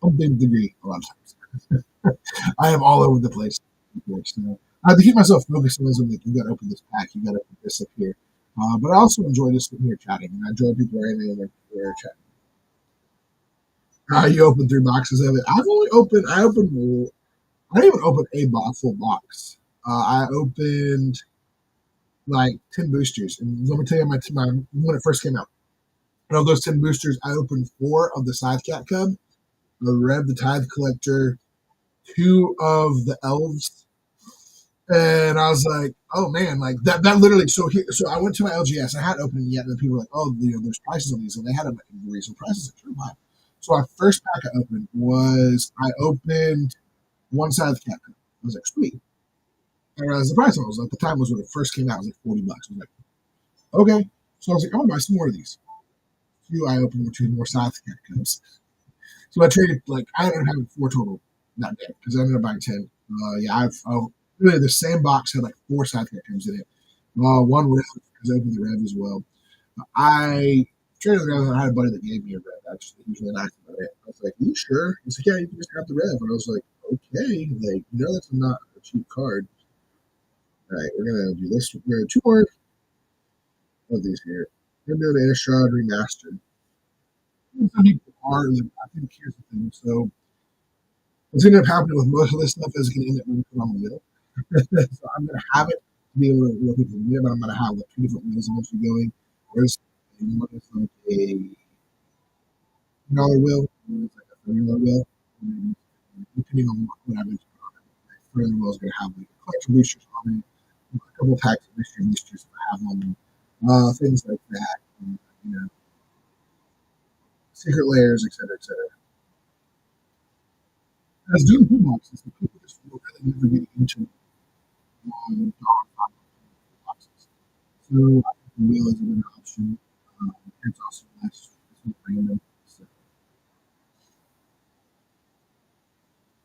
a big degree a lot of times. I am all over the place. So I have to keep myself focused on this. Like, you got to open this pack, you got to put this up here. But I also enjoy just sitting here chatting, and I enjoy people writing in their chat. You open 3 boxes of it. I didn't even open a full box. I opened like 10 boosters. And let me tell you, my when it first came out, of those 10 boosters, I opened 4 of the Scythe Cat Cub, the Rev, the Tithe Collector, 2 of the Elves. And I was like, oh man, like that literally. So I went to my LGS. I hadn't opened it yet, and people were like, oh, there's prices on these, and they had them at reasonable prices at True. So our first pack I opened was I opened 1 Scythe Cat Cub. I was like, sweet. And I was surprised. I was like, the time was when it first came out. It was like $40. I was like, okay. So I was like, I'm gonna buy some more of these. two I opened were two more Scythe Cubs. So I traded, like, I ended up having four total that day because I ended up buying 10. Yeah, I've really the same box had like four Scythe Cubs in it. One Rev because I opened the Rev as well. I traded the Rev and I had a buddy that gave me a Rev. Actually, he was really nice about it. I was like, "Are you sure?" He's like, "Yeah, you can just have the Rev." And I was like, "Okay, like, that's not a cheap card." All right, we're gonna do this. We're gonna do two more of these here. We're gonna do an Innistrad remastered. Some people are, like, I think here's the thing. So what's gonna end up happening with most of this stuff is gonna end up being put on the mill. So I'm gonna have it to be able to look at the mill, but I'm gonna have like two different mills eventually going. There's one that's like a $1 will, and it's like a $30 will. And depending on what I mentioned on it, like $30 will is gonna have like a collection boosters on it, a couple of packs of mystery boosters that I have on them, things like that, and, secret layers, etc., etc. As doing blue boxes, the people just really never get into boxes. So I think the wheel is a good option. It's also less random. So,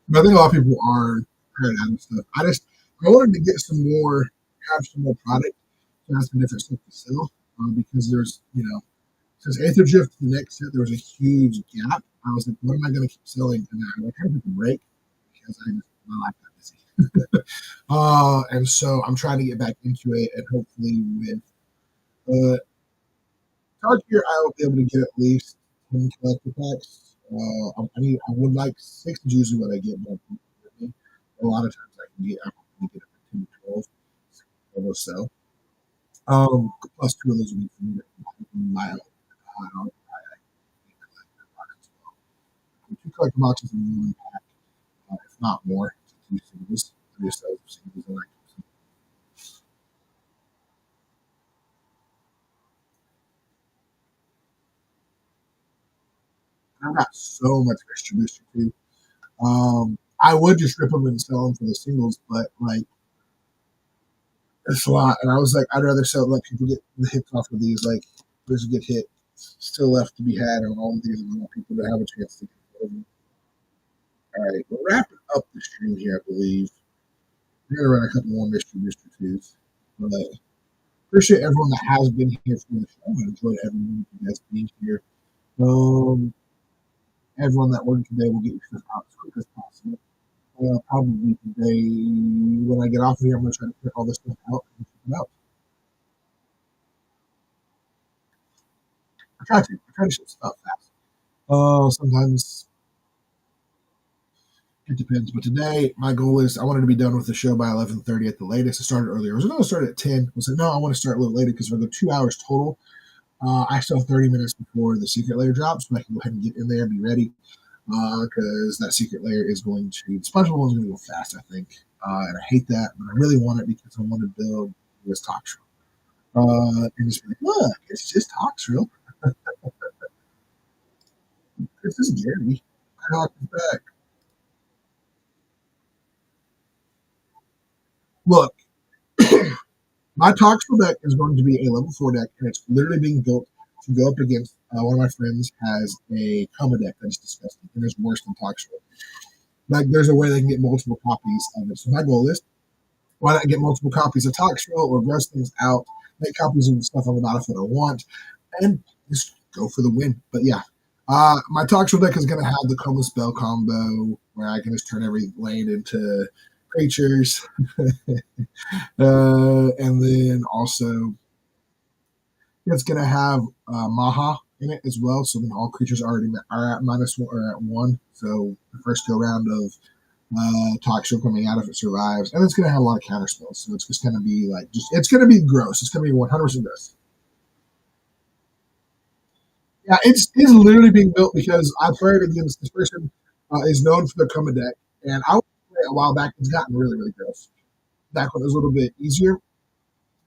but I think a lot of people are tired out of stuff. I wanted to get some more, have some more product, to have some different stuff to sell, because there's, since Aetherdrift to the next set, there was a huge gap. I was like, what am I going to keep selling? And I kind of took a break because my life got busy. And so I'm trying to get back into it, and hopefully with Card here, I will be able to get at least 10 collector packs. I would like six is usually what I get, but a lot of times I can get up to 10 to 12 or so. Plus two of those will be for me to my own. Two collector boxes in one pack, if not more. Two singles. Just singles I like. I've got so much distribution too. I would just rip them and sell them for the singles, but like it's a lot. And I was like, I'd rather let people get the hits off of these. Like, there's a good hit still left to be had on all of these, and I want people to have a chance to get them. All right, we're wrapping up the stream here, I believe. We're gonna run a couple more Mr. Twos. But appreciate everyone that has been here for the show. I enjoyed everyone that's been here. Um, Everyone that worked today will get your stuff out as quick as possible. Probably today, when I get off of here, I'm going to try to put all this stuff out and ship it out. I try to ship stuff fast. Sometimes it depends, but today my goal is I wanted to be done with the show by 11:30 at the latest. I started earlier. I was going to start at 10. I was like, no, I want to start a little later because we're going to go 2 hours total. I still have 30 minutes before the secret layer drops, so I can go ahead and get in there and be ready. Because that secret layer is going to, the SpongeBob one's going to go fast, I think. And I hate that, but I really want it because I want to build this Toxrill. And just be like, look, it's just Toxrill. It's just Gary. I knocked it back. Look, my Toxrill deck is going to be a level 4 deck, and it's literally being built to go up against one of my friends has a Coma deck that's disgusting, and it's worse than Toxrill. Like, there's a way they can get multiple copies of it. So my goal is, why not get multiple copies of Toxrill or gross things out, make copies of the stuff on the battlefield I want, and just go for the win. But yeah, my Toxrill deck is going to have the Coma spell combo where I can just turn every land into creatures. And then also, it's going to have Maha in it as well. So then all creatures already are at -1 or at 1. So the first go round of Toxrill coming out if it survives, and it's going to have a lot of counter spells. So it's just going to be like, it's going to be gross. It's going to be 100% gross. Yeah, it's literally being built because I played against this person is known for their Coma deck, and I was playing a while back. It's gotten really, really gross. Back when it was a little bit easier,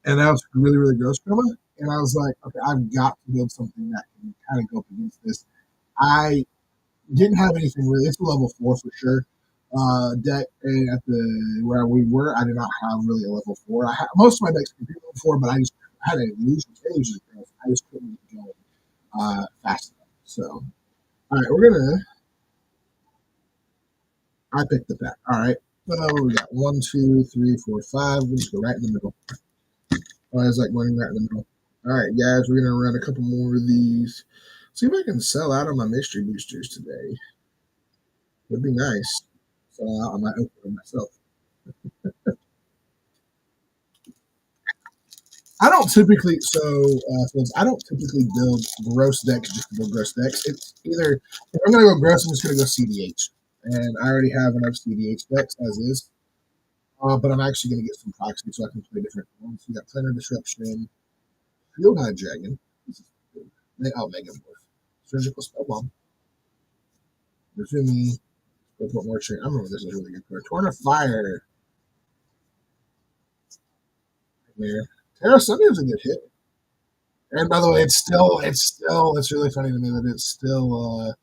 and now it's really, really gross Coma. And I was like, okay, I've got to build something that can kind of go up against this. I didn't have anything really. It's a level 4 for sure. Deck at the where we were, I did not have really a level 4. Most of my decks could be level 4, but I just had an illusion. It was just gross. I just couldn't get going fast enough. So, all right, we're gonna. I picked the pack. All right. We got 1, 2, 3, 4, 5. We'll just go right in the middle. Oh, it's like running right in the middle. All right, guys, we're gonna run a couple more of these. See if I can sell out on my mystery boosters today. Would be nice. Sell out on my opener myself. I don't typically I don't typically build gross decks just to build gross decks. It's either if I'm gonna go gross, I'm just gonna go CDH, and I already have enough CDH decks as is. But I'm actually gonna get some proxy so I can play different ones. We got Planar Disruption, Field Eye Dragon. This is good. Megamorph, Surgical Spellbomb, Rezumi, Port Mortuary. I remember this is a really good card. Torn of Fire. There. Terra Sunday was a good hit. And by the way, it's really funny to me that it's still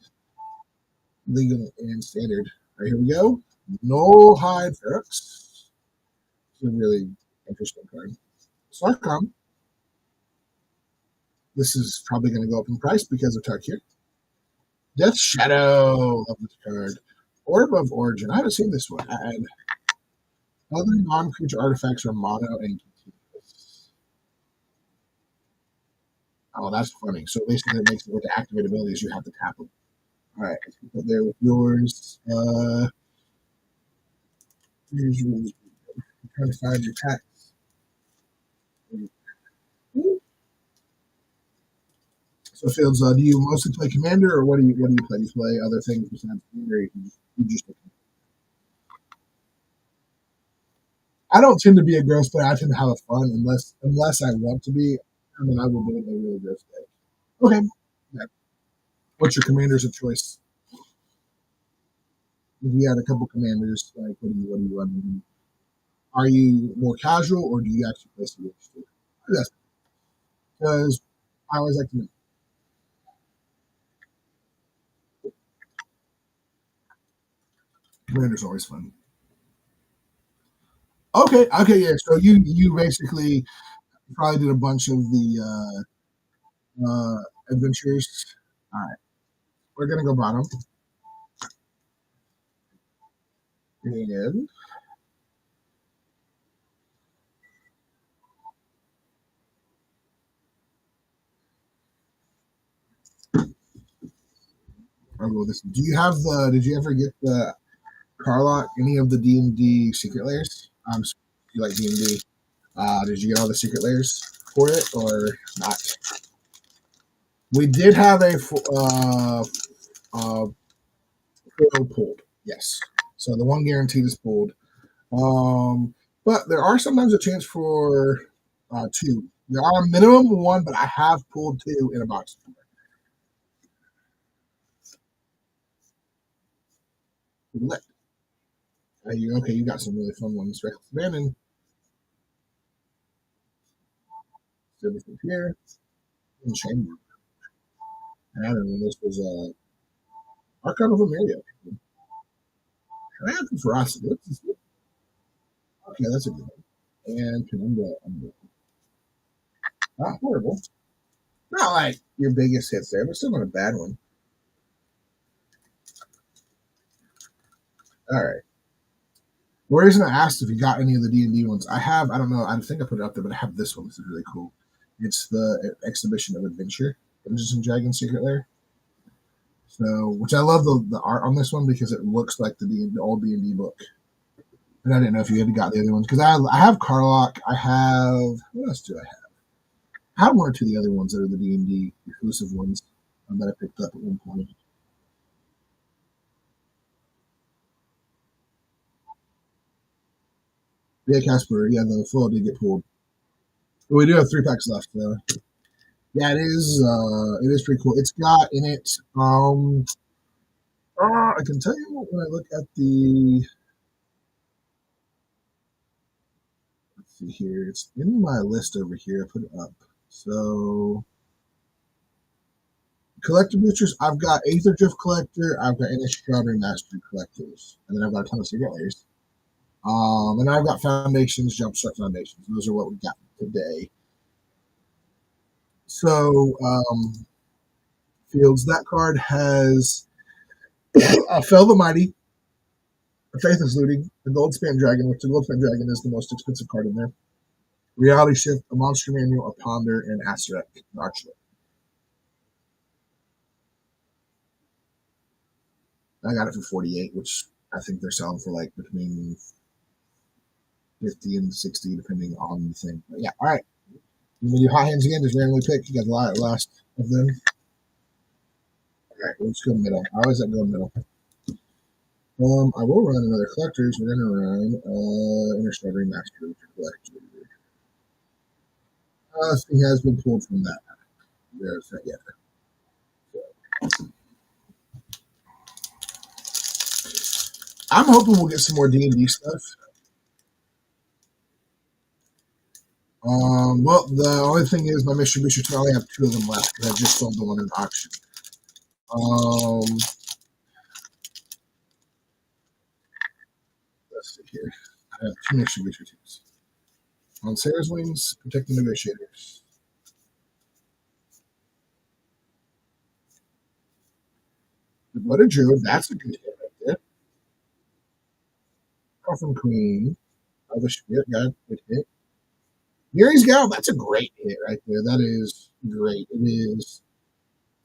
legal and standard. All right, here we go. No Hide Ferox. It's a really interesting card. Sarkon. This is probably going to go up in price because of Tarkir. Death Shadow. Love this card. Orb of Origin. I haven't seen this one. Add other non-creature artifacts are mono and continuous. Oh, that's funny. So basically, it makes it with the activate abilities, you have to tap them. All right, let's put that there with yours. Here's yours. I'm trying to find your packs. So, Fields, do you mostly play Commander, or what do you play? Do you play other things besides Commander? You just I don't tend to be a gross player. I tend to have a fun unless I want to be. I mean, I will be a really gross day. Okay. Yeah. What's your commanders of choice? If you had a couple commanders, like what do you run? Are you more casual or do you actually play some too? Yes. Because I always like to know. Commander's always fun. Okay, yeah. So you basically probably did a bunch of the adventures. All right, we're gonna go bottom. And I'll go with this. Do you have the? Did you ever get the Carlock? Any of the D&D secret layers? You like D&D? Did you get all the secret layers for it or not? We did have a foil pulled. Yes. So the one guaranteed is pulled. But there are sometimes a chance for two. There are a minimum one, but I have pulled two in a box before. Okay, you got some really fun ones. Reckless Abandon. Everything here. And Chamber. I don't know. This was Archon of Amelia. I have Ferocity. What's this? Okay, that's a good one. And Penumbra. Not horrible. Not like your biggest hits there, but still not a bad one. All right. The reason I asked if you got any of the D&D ones, I have, I don't know, I think I put it up there, but I have this one. This is really cool. It's the Exhibition of Adventure, Dungeons and Dragons Secret Lair. So, which I love the art on this one because it looks like the old D&D book. And I didn't know if you had got the other ones because I have Carlock. I have, what else do I have? I have one or two of the other ones that are the D&D exclusive ones that I picked up at one point. Yeah, Casper. Yeah, the foil did get pulled. But we do have 3 packs left, though. Yeah, it is. It is pretty cool. It's got in it. I can tell you when I look at the. Let's see here. It's in my list over here. I put it up. So, collector boosters. I've got Aetherdrift collector. I've got Innistrad Mastery collectors, and then I've got a ton of secret layers. And I've got foundations, Jumpstart foundations. Those are what we got today. So, Fields. That card has Fell the Mighty, Faithless Looting, the Goldspan Dragon, which the Goldspan Dragon is the most expensive card in there. Reality Shift, a Monster Manual, a Ponder, and Acerec. Actually, I got it for 48, which I think they're selling for like between 50 and 60, depending on the thing. But yeah, all right. You want to do hot hands again? Just randomly pick. You got the last of them. All right, let's go middle. I always like going middle. I will run another collectors. We're gonna run Interstar Remaster, which are collectors. This thing has been pulled from that. There's that yet. I'm hoping we'll get some more D&D stuff. Well, the only thing is my Mystery Boosters I only have 2 of them left because I just sold the one in auction. Let's see here. I have 2 Mystery Boosters. On Sarah's Wings, Protect the Negotiators. The Blooded Druid, that's a good hit right there. Coffin Queen. Other Spirit God, good hit. Mary's Gal, that's a great hit right there. That is great. It is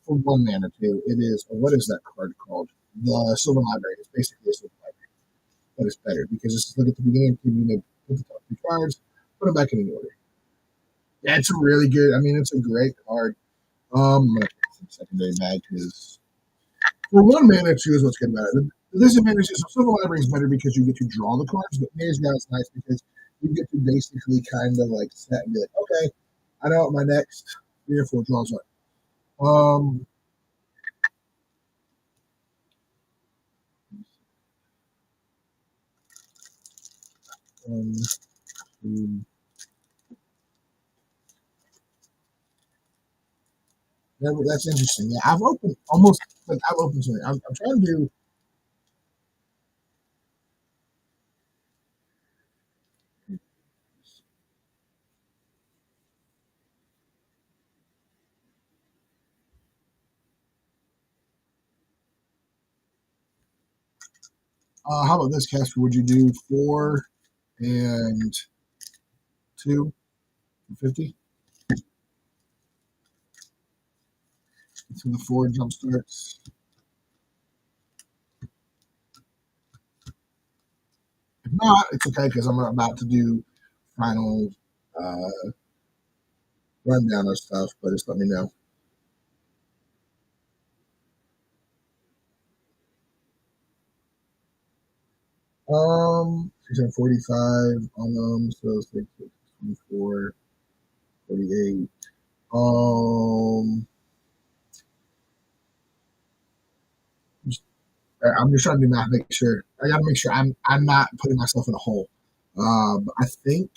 for 1 mana too. It is what is that card called? The Silver Library. It's basically a Silver Library, but it's better because it's like at the beginning of the game, you put the top 3 cards, put them back in the order. Yeah, it's a really good. I mean, it's a great card. I'm gonna put it in the secondary bag because for 1 mana, 2 is what's good about it. The disadvantage is Silver Library is better because you get to draw the cards, but Mary's Gal is nice because you get to basically kind of like set and be like, okay, I know what my next 3 or 4 draws are. Um, that's interesting. Yeah, I've opened almost like I've opened something. I'm trying to do. How about this, Casper? Would you do 4 and 2 for 50? So the 4 jump starts. If not, it's okay because I'm about to do final rundown of stuff. But just let me know. 645 on them, so it's like 24, 48. I'm just trying to do math, make sure. I got to make sure I'm not putting myself in a hole. I think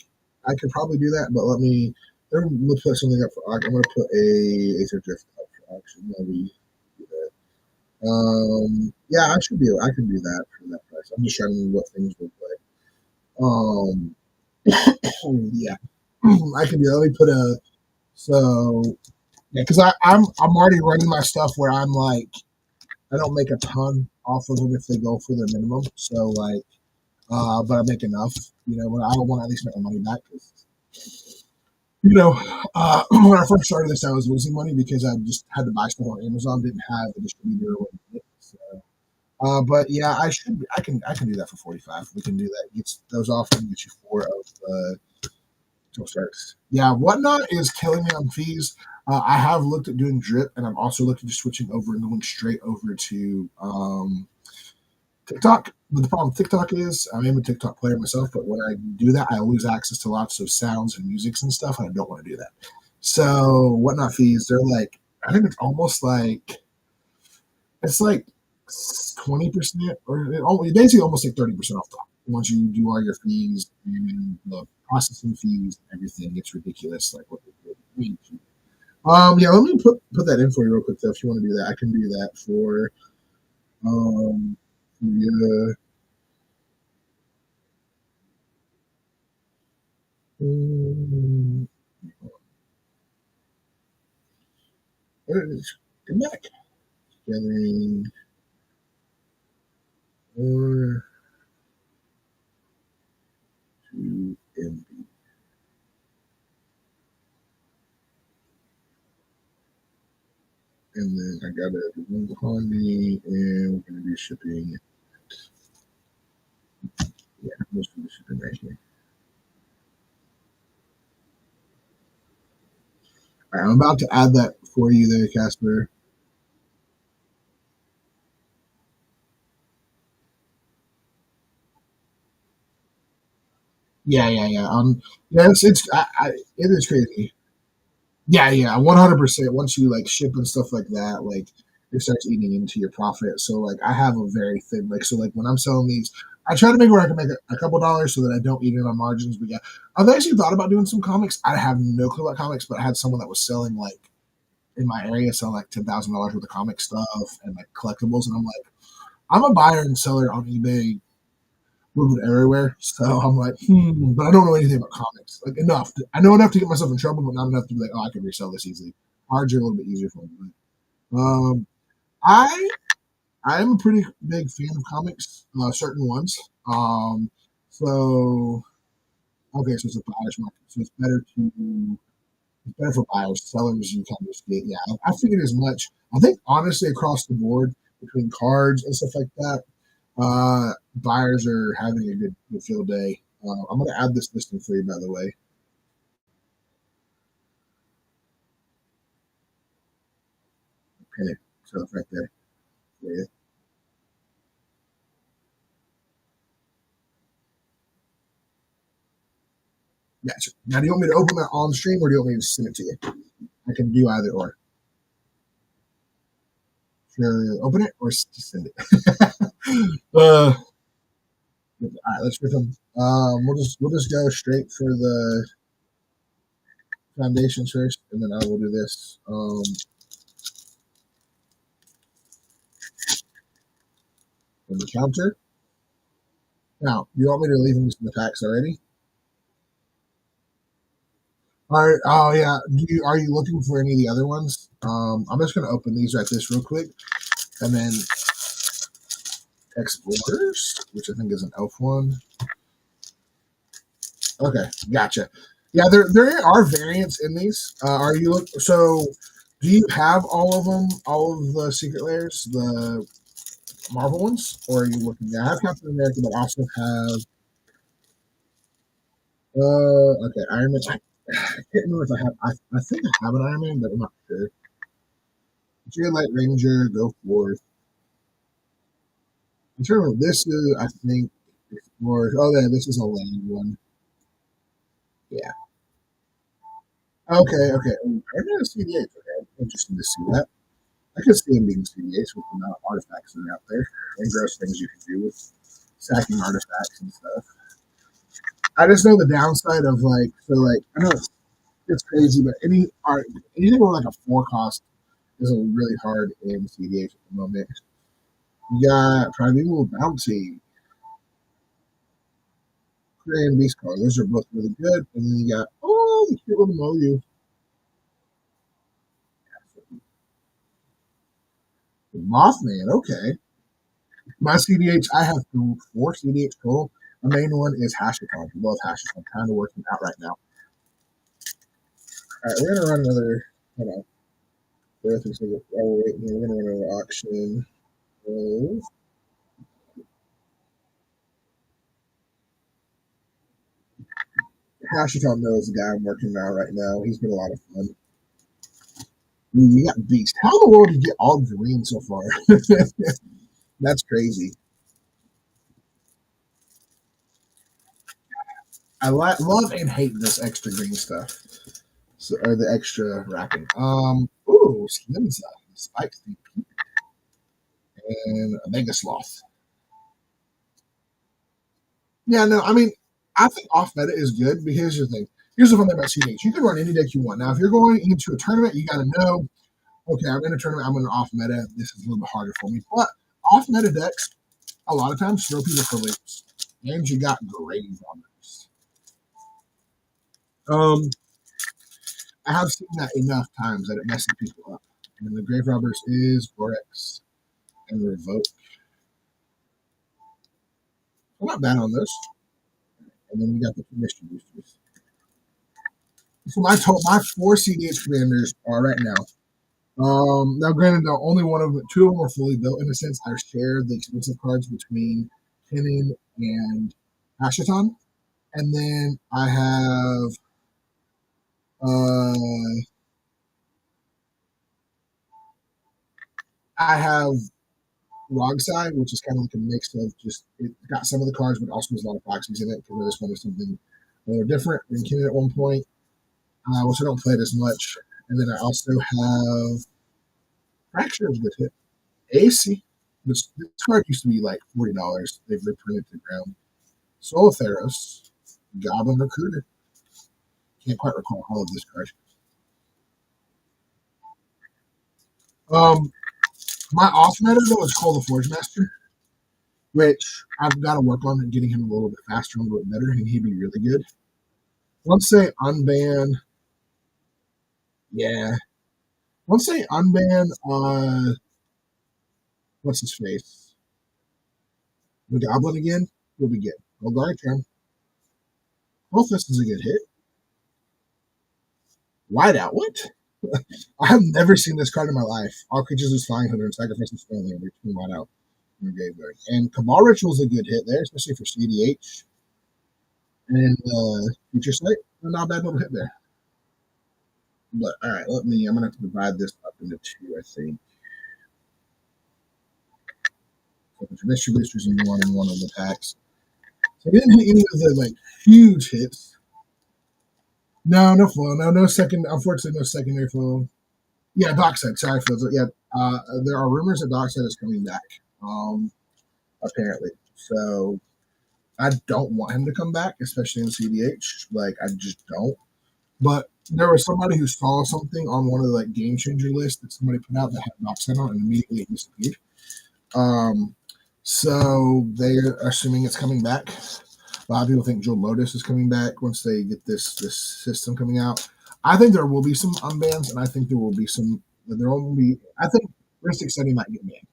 I could probably do that, but let's put something up for auction. I'm going to put a Aetherdrift up for auction. Maybe do that. Yeah, I can do that for that price. I'm just trying to know what things will play. Yeah, I can do that. Let me put a yeah, because I'm already running my stuff where I'm like I don't make a ton off of them if they go for their minimum. So like, but I make enough. When I don't want to at least make my money back because when I first started this, I was losing money because I just had to buy stuff on Amazon, didn't have a distributor. So, but yeah, I can do that for 45. We can do that. Get those off and get you 4 of Jumpstarts. Yeah, Whatnot is killing me on fees. I have looked at doing drip, and I'm also looking at switching over and going straight over to TikTok. But the problem with TikTok is I am a TikTok player myself, but when I do that, I lose access to lots of sounds and musics and stuff, and I don't want to do that. So Whatnot fees, they're like I think it's almost like it's like 20% or basically almost like 30% off top. Once you do all your fees and the processing fees and everything, it's ridiculous. Like what they do. Yeah, let me put that in for you real quick though. If you want to do that, I can do that for yeah. Um, Come back. Gathering 4 to MB. And then I got a one quantity, and we're going to be shipping. Yeah, most of the shipping right here. All right, I'm about to add that for you there, Casper. Yeah. Yeah, it is crazy. Yeah, 100%. Once you like ship and stuff like that, like it starts eating into your profit. So like I have a very thin like when I'm selling these, I try to make where I can make a couple dollars so that I don't eat it on margins. But yeah, I've actually thought about doing some comics. I have no clue about comics, but I had someone that was selling like in my area selling like $10,000 worth of comic stuff and like collectibles, and I'm like, I'm a buyer and seller on eBay moving everywhere. So I'm like, but I don't know anything about comics. Like enough. I know enough to get myself in trouble, but not enough to be like, oh, I can resell this easily. Cards are a little bit easier for me. I I'm a pretty big fan of comics, certain ones. So okay, so it's a buyer's market. So it's better for buyers. Sellers, you kind of just get. Yeah, I figured as much. I think honestly, across the board between cards and stuff like that, buyers are having a good field day. I'm going to add this listing for you, by the way. Okay, so it's right there. Yeah. Gotcha. Now, do you want me to open that on stream or do you want me to send it to you? I can do either or. Should I open it or just send it? All right, let's get them. We'll just go straight for the foundations first, and then I will do this. In the counter. Now, you want me to leave them in the packs already? All right. Oh yeah. Are you looking for any of the other ones? I'm just gonna open these right this real quick, and then Explorers, which I think is an elf one. Okay, gotcha. Yeah, there are variants in these. Are you look so? Do you have all of them? All of the secret layers, the Marvel ones, or are you looking? Yeah, I have Captain America, but I also have. Okay, Iron Man. I can't remember if I have. I think I have an Iron Man, but I'm not sure. Jay Light Ranger, go forth. In terms of this is, I think, Explorers. Oh, yeah, this is a land one. Yeah. Okay. Iron Man is CD8. Okay, interesting to see that. I could see him being CD8 with the amount of artifacts that are out there and gross things you can do with stacking artifacts and stuff. I just know the downside of I know it's crazy, but anything with like a 4 cost is really hard in CD8 at the moment. You got Primeval Bounty, and Beast Card. Those are both really good. And then you got the cute little Moyu. Mothman, okay. My CDH, I have 4 CDH total. The main one is Hashiton. I love Hashiton. I'm kind of working out right now. All right, we're gonna run another. Hold on. We're gonna run another auction. Of Hashiton though is the guy I'm working now right now. He's been a lot of fun. Ooh, you got Beast. How in the world did you get all green so far? That's crazy. I love and hate this extra green stuff. So, or the extra wrapping. Ooh, Slimza, Spike and a Mega Sloth. Yeah, no, I mean, I think off meta is good, but here's the thing. Here's the fun thing about CDH. You can run any deck you want. Now, if you're going into a tournament, you got to know, okay, I'm in a tournament, I'm in an off meta. This is a little bit harder for me. But off meta decks, a lot of times throw people for loops. And you got grave runners. Um, I have seen that enough times that it messes people up. And the Grave Robbers is Borex and Revoke. I'm not bad on this. And then we got the Mystery Boosters. So my 4 CDH commanders are right now. Now, granted, only two of them are fully built. In a sense, I share the expensive cards between Kennen and Asheton. And then I have Rogside, which is kind of like a mix of just it got some of the cards, but also has a lot of proxies in it. Because I just wanted something a little different than Kennen at one point, which I don't play it as much. And then I also have Fracture is a good hit. AC, this card used to be like $40. They've reprinted to ground. Soul of Theros, Goblin Recruiter. Can't quite recall all of this card. My off meta though is called the Forge Master, which I've got to work on and getting him a little bit faster, a little bit better, and he'd be really good. Let's say unban. Yeah. Let's say unban what's his face? The Goblin again will be good. Golgari turn. Wolfist is a good hit. Whiteout, what? I have never seen this card in my life. All creatures lose flying hunter and sacrifice a spell land between whiteout in your graveyard. And Cabal Ritual is a good hit there, especially for CDH. And Future Sight, not a bad little hit there. But all right, I'm gonna have to divide this up into 2, I think. So the Mystery Boosters in one and one of the packs. So I didn't hit any of the like huge hits. No foil. No second. Unfortunately, no secondary foil. Yeah, Dockside. Sorry, Phil. Yeah, there are rumors that Dockside is coming back. Apparently, so I don't want him to come back, especially in CDH. Like, I just don't. But there was somebody who saw something on one of the like game changer lists that somebody put out that had Dockside on, and immediately it disappeared. So they're assuming it's coming back. A lot of people think Joe Lotus is coming back once they get this system coming out. I think there will be some unbans, and I think there will be some. There will be. I think Mystic City might get banned.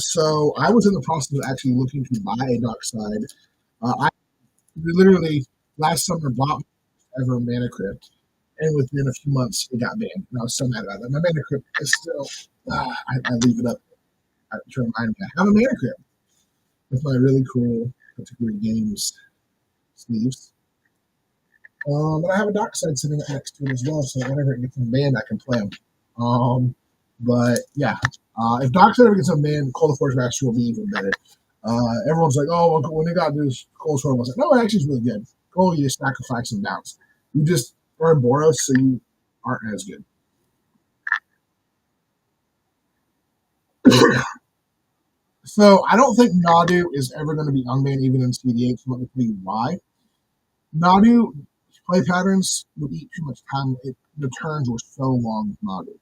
So I was in the process of actually looking to buy a Dockside. I literally last summer bought ever Mana Crypt, and within a few months it got banned. And I was so mad about that. My Mana Crypt is still. I leave it up to remind me I have a Mana Crypt with my really cool particular games sleeves. But I have a Dockside sitting next to it as well, so whenever it gets banned, I can play them. But yeah, if Dockside ever gets unbanned, Call the Forge Master will be even better. Everyone's like, oh, well, when they got this Cold Sword, I was like, no, it actually is really good. Cold, you just sacrifice some bounce. You just burn Boros, so you aren't as good. So I don't think Nadu is ever going to be unbanned even in CDH. So let me tell you why. Nadu play patterns would eat too much time. The turns were so long with Nadu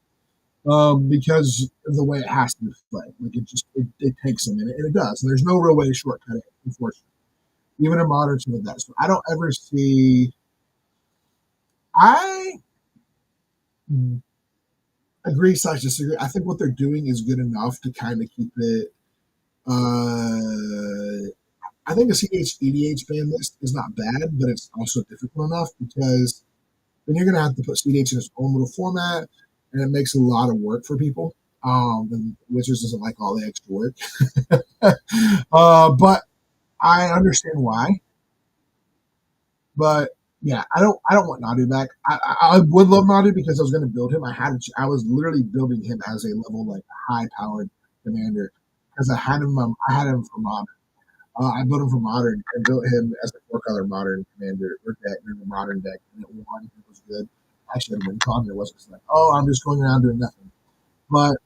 because of the way it has to be played. Like it takes a minute, and it does. And there's no real way to shortcut it, unfortunately. Even in modern with that. So I don't ever see. I agree / disagree. I think what they're doing is good enough to kind of keep it. I think a CDH EDH ban list is not bad, but it's also difficult enough because then you're going to have to put CDH in its own little format, and it makes a lot of work for people. And Wizards doesn't like all the extra work. But I understand why. But yeah, I don't want Nadu back. I would love Nadu because I was going to build him. I was literally building him as a level like high powered commander because I had him for modern. I built him for modern and built him as a 4-color modern commander or deck, a modern deck, and it won. It was good. I actually had a win con. It wasn't just like, oh, I'm just going around doing nothing. But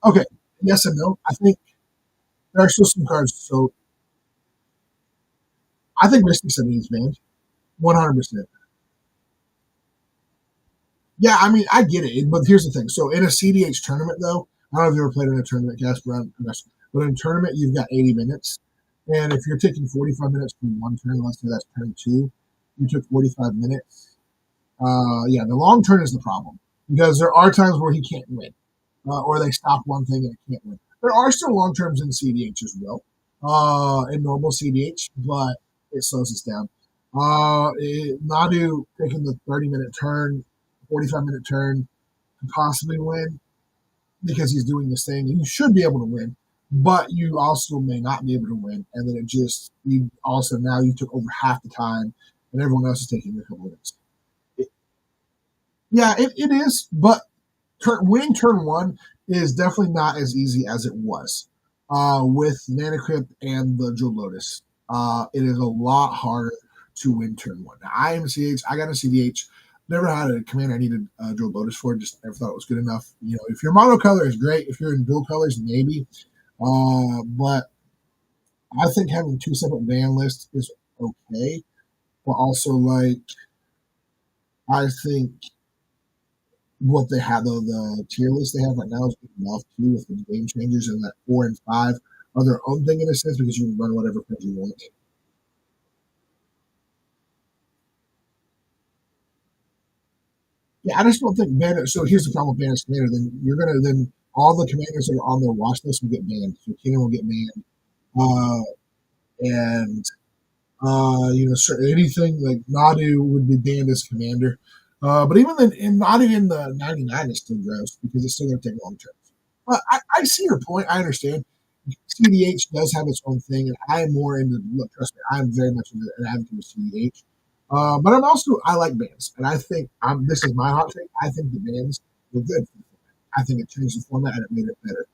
okay, yes and no. I think there are still some cards. So I think Mystic City is banned, 100%. Yeah, I mean, I get it, but here's the thing. So in a CDH tournament, though, I don't know if you ever played in a tournament, Casper, but in a tournament, you've got 80 minutes. And if you're taking 45 minutes from one turn, let's say that's turn 2, you took 45 minutes. Yeah, the long turn is the problem because there are times where he can't win, or they stop one thing and it can't win. There are still long terms in CDH as well, in normal CDH, but it slows us down. Nadu taking the 30-minute turn, 45-minute turn to possibly win because he's doing this thing. You should be able to win, but you also may not be able to win. And then it just, you also now you took over half the time and everyone else is taking a couple of minutes. Yeah, it is, but winning turn one is definitely not as easy as it was with Mana Crypt and the Jewel Lotus. It is a lot harder to win turn one. Now, I am CH. I got a CDH. Never had a command I needed Jewel Lotus for. Just never thought it was good enough. You know, if your monocolor is great. If you're in dual colors, maybe. But I think having two separate ban lists is okay. But also, like, I think what they have, the tier list they have right now is good enough too with the game changers and that 4 and 5 are their own thing in a sense because you can run whatever card you want. Yeah, I just don't think Banner. So here's the problem with Banner's commander. Then you're gonna then all the commanders that are on their watch list will get banned. So Keenan will get banned, and you know, anything like Nadu would be banned as commander. But even then, and not even the 99 is still gross because it's still going to take long terms. But I see your point. I understand. CDH does have its own thing, and I am more into. Look, trust me, I'm very much into an advocate of CDH. But I'm also I like bands, and I think this is my hot take. I think the bands were good. I think it changed the format and it made it better.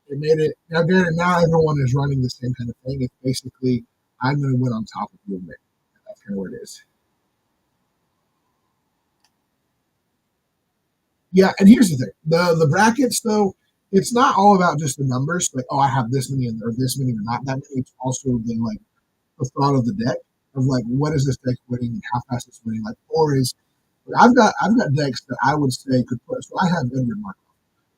It made it now. Granted, now everyone is running the same kind of thing. It's basically I'm going to win on top of you, man. That's kind of what it is. Yeah, and here's the thing: the brackets, though, it's not all about just the numbers. Like, oh, I have this many, or this many, or not that many. It's also the like the thought of the deck of like what is this deck winning and how fast it's winning. Like, or is I've got decks that I would say could put. So I have Edward Mark.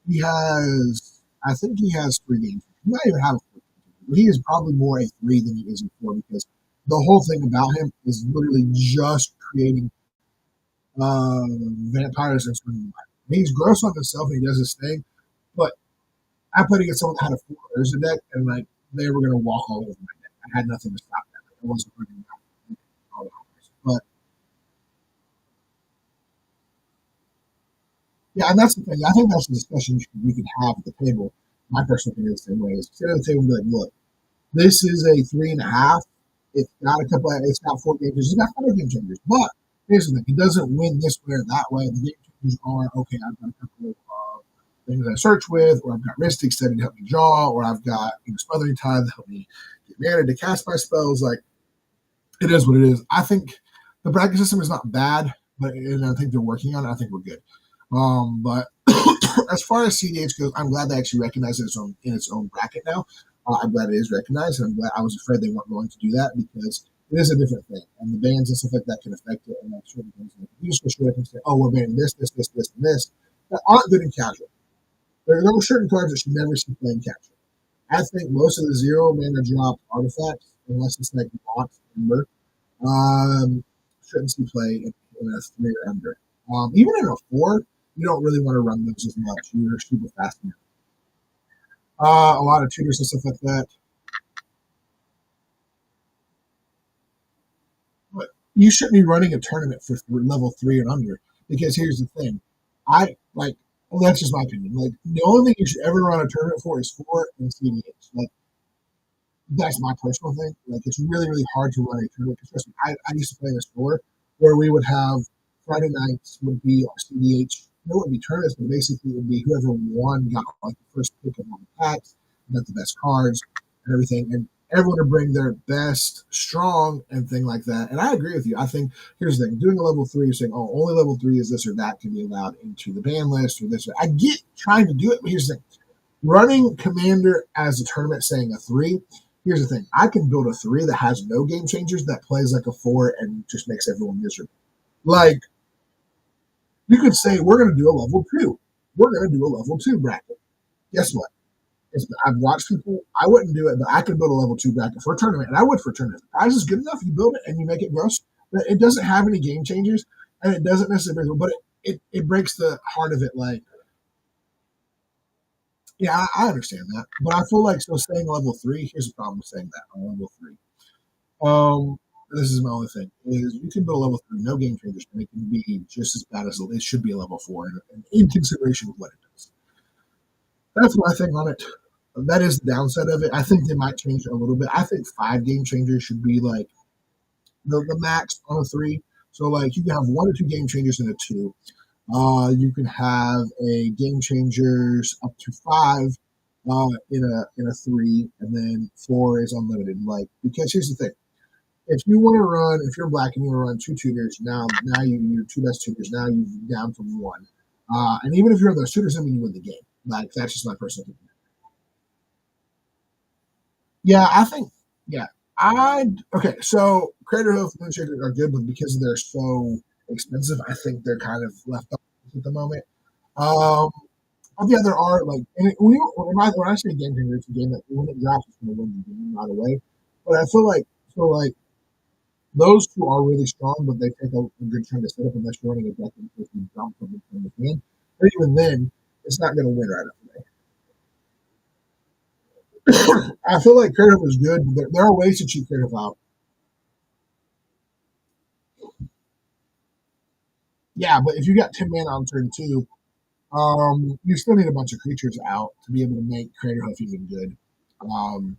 He has, I think he has 3 games. He might even have a 4. He is probably more a 3 than he is a 4 because the whole thing about him is literally just creating vampires and swinging light. He's gross on himself and he does his thing, but I played against someone that had a 4 Urza deck and like they were going to walk all over my deck. I had nothing to stop that. Like, I wasn't running all the hours. But yeah, and that's the thing. I think that's the discussion we could have at the table. My personal opinion is the same way. Is sit at the table and be like, look, this is a 3.5. It's got a couple. It's got 4 game changers. It's got 5 game changers. But here's the thing: it doesn't win this way or that way. The game changers are okay. I've got a couple of things I search with, or I've got Mystic setting to help me draw, or I've got Smothering Tide to help me get mana to cast my spells. Like it is what it is. I think the bracket system is not bad, but and I think they're working on it. I think we're good. But as far as CDH goes, I'm glad they actually recognize it in its own bracket now. I'm glad it is recognized, and I'm glad I was afraid they weren't going to do that because it is a different thing, and the bans and stuff like that can affect it. And like certain things, like you just go straight up and say, "Oh, we're banning this, this, this, this, and this," that aren't good in casual. There are certain cards that should never see play in casual. I think most of the 0 mana drop artifacts, unless it's like locked timber, shouldn't see play in a 3 or under. Even in a 4, you don't really want to run those as much. You're super fast now. A lot of tutors and stuff like that. But you shouldn't be running a tournament for level 3 and under because here's the thing. I like well, that's just my opinion. Like the only thing you should ever run a tournament for is 4 and CDH. Like that's my personal thing. Like it's really, really hard to run a tournament. Because I used to play in a store where we would have Friday nights would be our CDH. It wouldn't be tournaments, but basically it would be whoever won got like the first pick of all the packs, got the best cards and everything. And everyone would bring their best strong and thing like that. And I agree with you. I think here's the thing: doing a level 3, you're saying, oh, only level 3 is this or that can be allowed into the ban list or this. I get trying to do it, but here's the thing: running Commander as a tournament saying a 3. Here's the thing: I can build a 3 that has no game changers that plays like a 4 and just makes everyone miserable. Like you could say we're going to do a level 2. We're going to do a level 2 bracket. Guess what? I've watched people. I wouldn't do it, but I could build a level 2 bracket for a tournament, and I would for a tournament. The prize is good enough. You build it and you make it gross. But it doesn't have any game changers, and it doesn't necessarily. But it breaks the heart of it. Like, yeah, I understand that, but I feel like so saying level 3. Here's the problem with saying that on level 3. Um, this is my only thing is you can build a level 3, no game changers, and it can be just as bad as it should be a level 4, and in consideration of what it does. That's my thing on it. That is the downside of it. I think they might change it a little bit. I think 5 game changers should be like the max on a 3. So like you can have 1 or 2 game changers in a 2. You can have a game changers up to 5 in a 3, and then 4 is unlimited. Like because here's the thing: if you want to run, if you're black and you want to run 2 tutors, now your 2 best tutors, now you're down from 1. And even if you're in those tutors, I mean you win the game. Like that's just my personal opinion. Yeah, I think. Yeah, I okay. So Crater Hoof and Moonshaker are good, but because they're so expensive, I think they're kind of left off at the moment. Um, but yeah, there are like and when I say game changer, it's a game that when it drops, it's going to win the game right away. But I feel like those two are really strong, but they take a good turn to set up unless you're running a deck and if you jump from the hand. But even then, it's not going to win right away. I feel like Crater Hoof is good. But there are ways to cheat Crater Hoof out. Yeah, but if you got 10 mana on turn 2, you still need a bunch of creatures out to be able to make Crater Hoof even good. Um,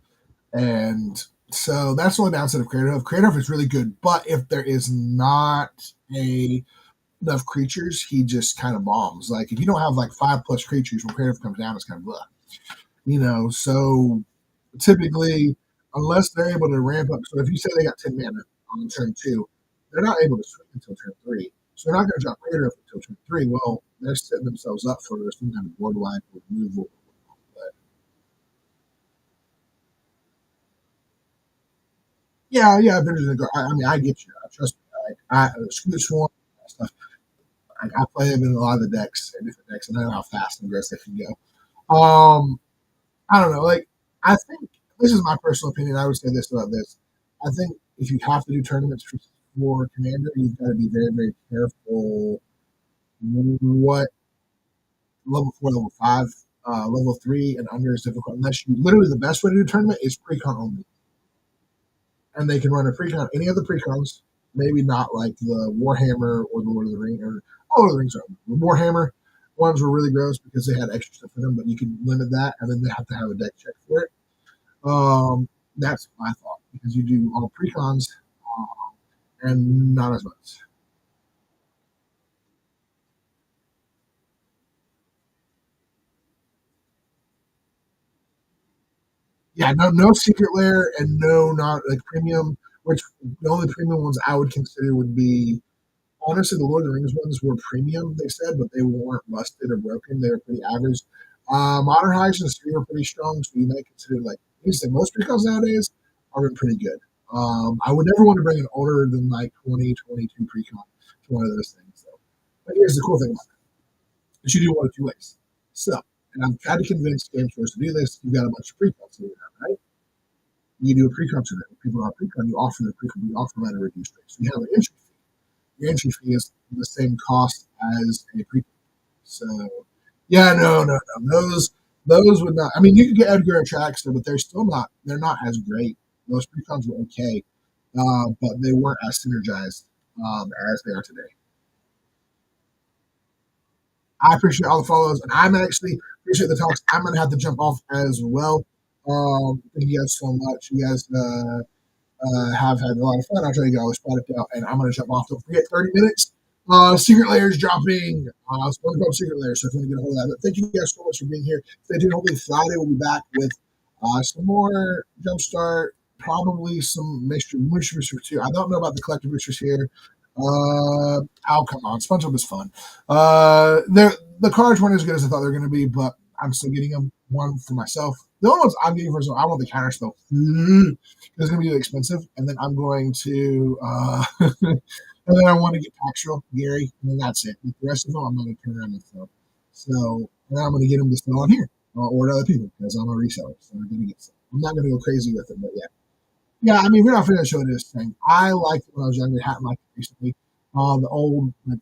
and so that's the only downside of Crater Hoof. Crater Hoof is really good, but if there is not a enough creatures, he just kind of bombs. Like if you don't have like 5+ creatures when Crater Hoof comes down, it's kind of blah. So typically, unless they're able to ramp up, so if you say they got 10 mana on turn 2, they're not able to swing until turn 3. So they're not going to drop Crater until turn 3. Well, they're setting themselves up for some kind of board wipe or removal. But yeah, Avengers and I mean, I get you. I trust me. Screw Swarm stuff. I play them in a lot of the decks, different decks, and I know how fast and aggressive they can go. I don't know. Like, I think this is my personal opinion. I would say this about this. I think if you have to do tournaments for Commander, you've got to be very, very careful what level 4, level 5, level 3, and under is difficult. Unless you literally the best way to do tournament is precon only, and they can run a precon any of the precons. Maybe not like the Warhammer or the Lord of the Rings or all of the Rings. Are the Warhammer ones were really gross because they had extra stuff in them, but you can limit that, and then they have to have a deck check for it. That's my thought because you do all precons and not as much. Yeah, no secret lair and no not like premium. Which the only premium ones I would consider would be honestly the Lord of the Rings ones were premium. They said, but they weren't busted or broken. They were pretty average. Modern Horizons 3 were pretty strong, so you might consider like at least most precons nowadays are pretty good. I would never want to bring an older than like 2022 precon to one of those things. So, but here's the cool thing about it. You do one of 2 ways. So, and I've tried to convince game stores to do this. You've got a bunch of precons here, right? You do a pre-con to them. People are pre-con, you offer the pre-con, you offer them at a reduced rate. So you have an entry fee. Your entry fee is the same cost as a pre-con. So yeah, no. Those would not I mean you could get Edgar and Traxxer, but they're not as great. Those pre-cons were okay. But they weren't as synergized as they are today. I appreciate all the follows, and I'm actually appreciate the talks. I'm gonna have to jump off as well. Thank you guys so much. You guys have had a lot of fun. I'll try to get all this product out, and I'm gonna jump off. Don't forget, 30 minutes. Secret layers dropping. SpongeBob Secret Layers. So if you want to get a hold of that, but thank you guys so much for being here. Stay tuned. Hopefully Friday we'll be back with some more Jumpstart, probably some mystery boosters too. I don't know about the collector boosters here. Oh come on, SpongeBob is fun. The cards weren't as good as I thought they were going to be, but I'm still getting them. One for myself. The only ones I'm getting for myself, I want the counter spell. It's going to be expensive, and then I'm going to, and then I want to get Paxtrel, Gary, and then that's it. With the rest of them, I'm going to turn around myself. So now I'm going to get them to sell on here. or to other people because I'm a reseller, so I'm gonna get some. I'm not gonna go crazy with it, but yeah. Yeah, I mean, we're not going to show this thing. I liked it when I was younger. Hadn't liked it recently. The old, like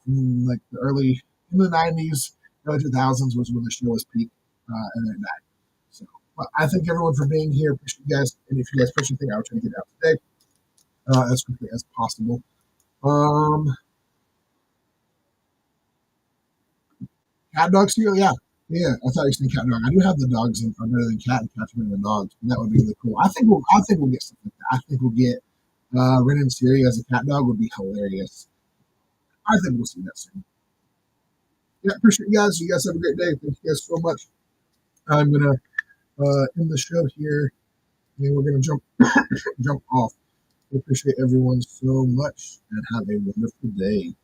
the early in the '90s, early 2000s was when the show was peak, and then it died. So, but I thank everyone for being here. Appreciate you guys, and if you guys push anything, I'll try to get it out today as quickly as possible. Um, Cat dog cereal, yeah, yeah. I thought you said cat dog. I do have the dogs in are better than cat, and cats are better than dogs. And that would be really cool. I think we'll get something like that. I think we'll get Ren and Siri as a cat dog would be hilarious. I think we'll see that soon. Yeah, appreciate you guys. You guys have a great day. Thank you guys so much. I'm gonna end the show here, and we're gonna jump off. I appreciate everyone so much, and have a wonderful day.